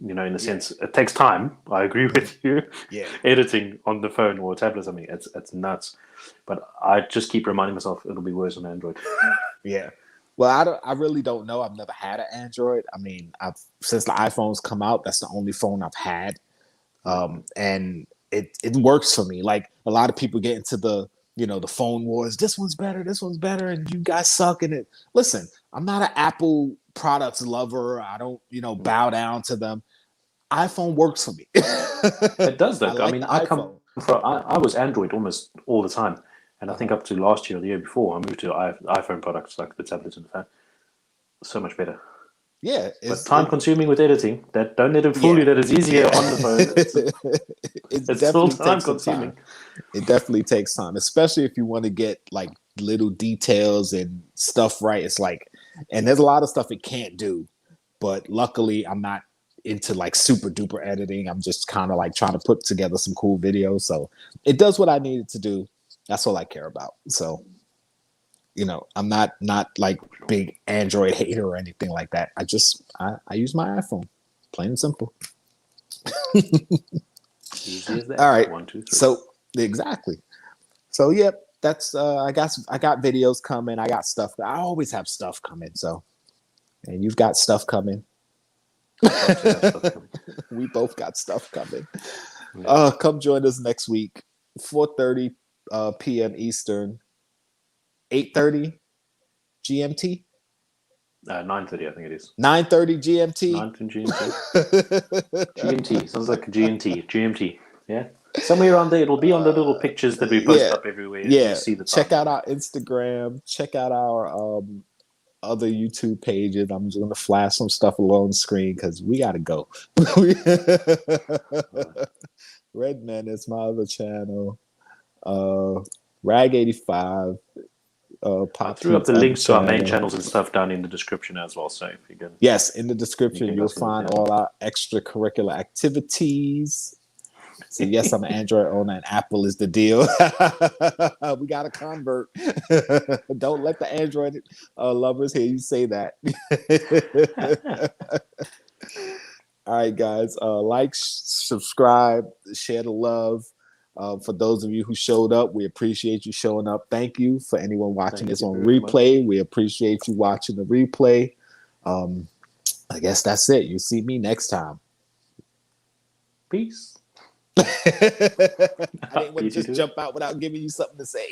you know, in the sense it takes time. I agree with you. Yeah, editing on the phone or tablet or something, it's nuts. But I just keep reminding myself it'll be worse on Android. Yeah. Well, I really don't know. I've never had an Android. I mean, since the iPhones come out, that's the only phone I've had, and it works for me. Like a lot of people get into the phone wars. This one's better, and you guys suck in it. Listen, I'm not an Apple products lover. I don't bow down to them. iPhone works for me. It does though. I mean, I was Android almost all the time. And I think up to last year or the year before, I moved to iPhone products like the tablet and the phone. So much better. Yeah. But time-consuming with editing. That don't let it fool you that it's easier on the phone. It's still time-consuming. It definitely takes time, especially if you want to get like little details and stuff right. It's like, and there's a lot of stuff it can't do. But luckily, I'm not into like super duper editing. I'm just kind of like trying to put together some cool videos. So it does what I need it to do. That's all I care about. So, I'm not like big Android hater or anything like that. I use my iPhone, plain and simple. Easy as that. All right. 1, 2, 3. So exactly. So yep, that's I got videos coming. I got stuff. I always have stuff coming. So, and you've got stuff coming. We both got stuff coming. Yeah. Come join us next week, 4:30 p.m. Eastern, 8:30 GMT. 9:30, I think it is. 9:30 GMT. 9:30 GMT. GMT sounds like GMT. Yeah, somewhere around there. It'll be on the little pictures that we post up everywhere. Yeah, you see the check out our Instagram. Check out our other YouTube pages. I'm just gonna flash some stuff along the screen because we gotta go. Red Menace, my other channel. Rag 85. I threw up the links to our main channels and stuff down in the description as well. So if you can, yes, in the description you'll find all our extracurricular activities. So yes, I'm an Android owner and Apple is the deal. We got to convert. Don't let the Android lovers hear you say that. All right, guys. Like, subscribe, share the love. For those of you who showed up, we appreciate you showing up. Thank you for anyone watching this on replay. We appreciate you watching the replay. I guess that's it. You see me next time. Peace. I didn't want to just jump out without giving you something to say.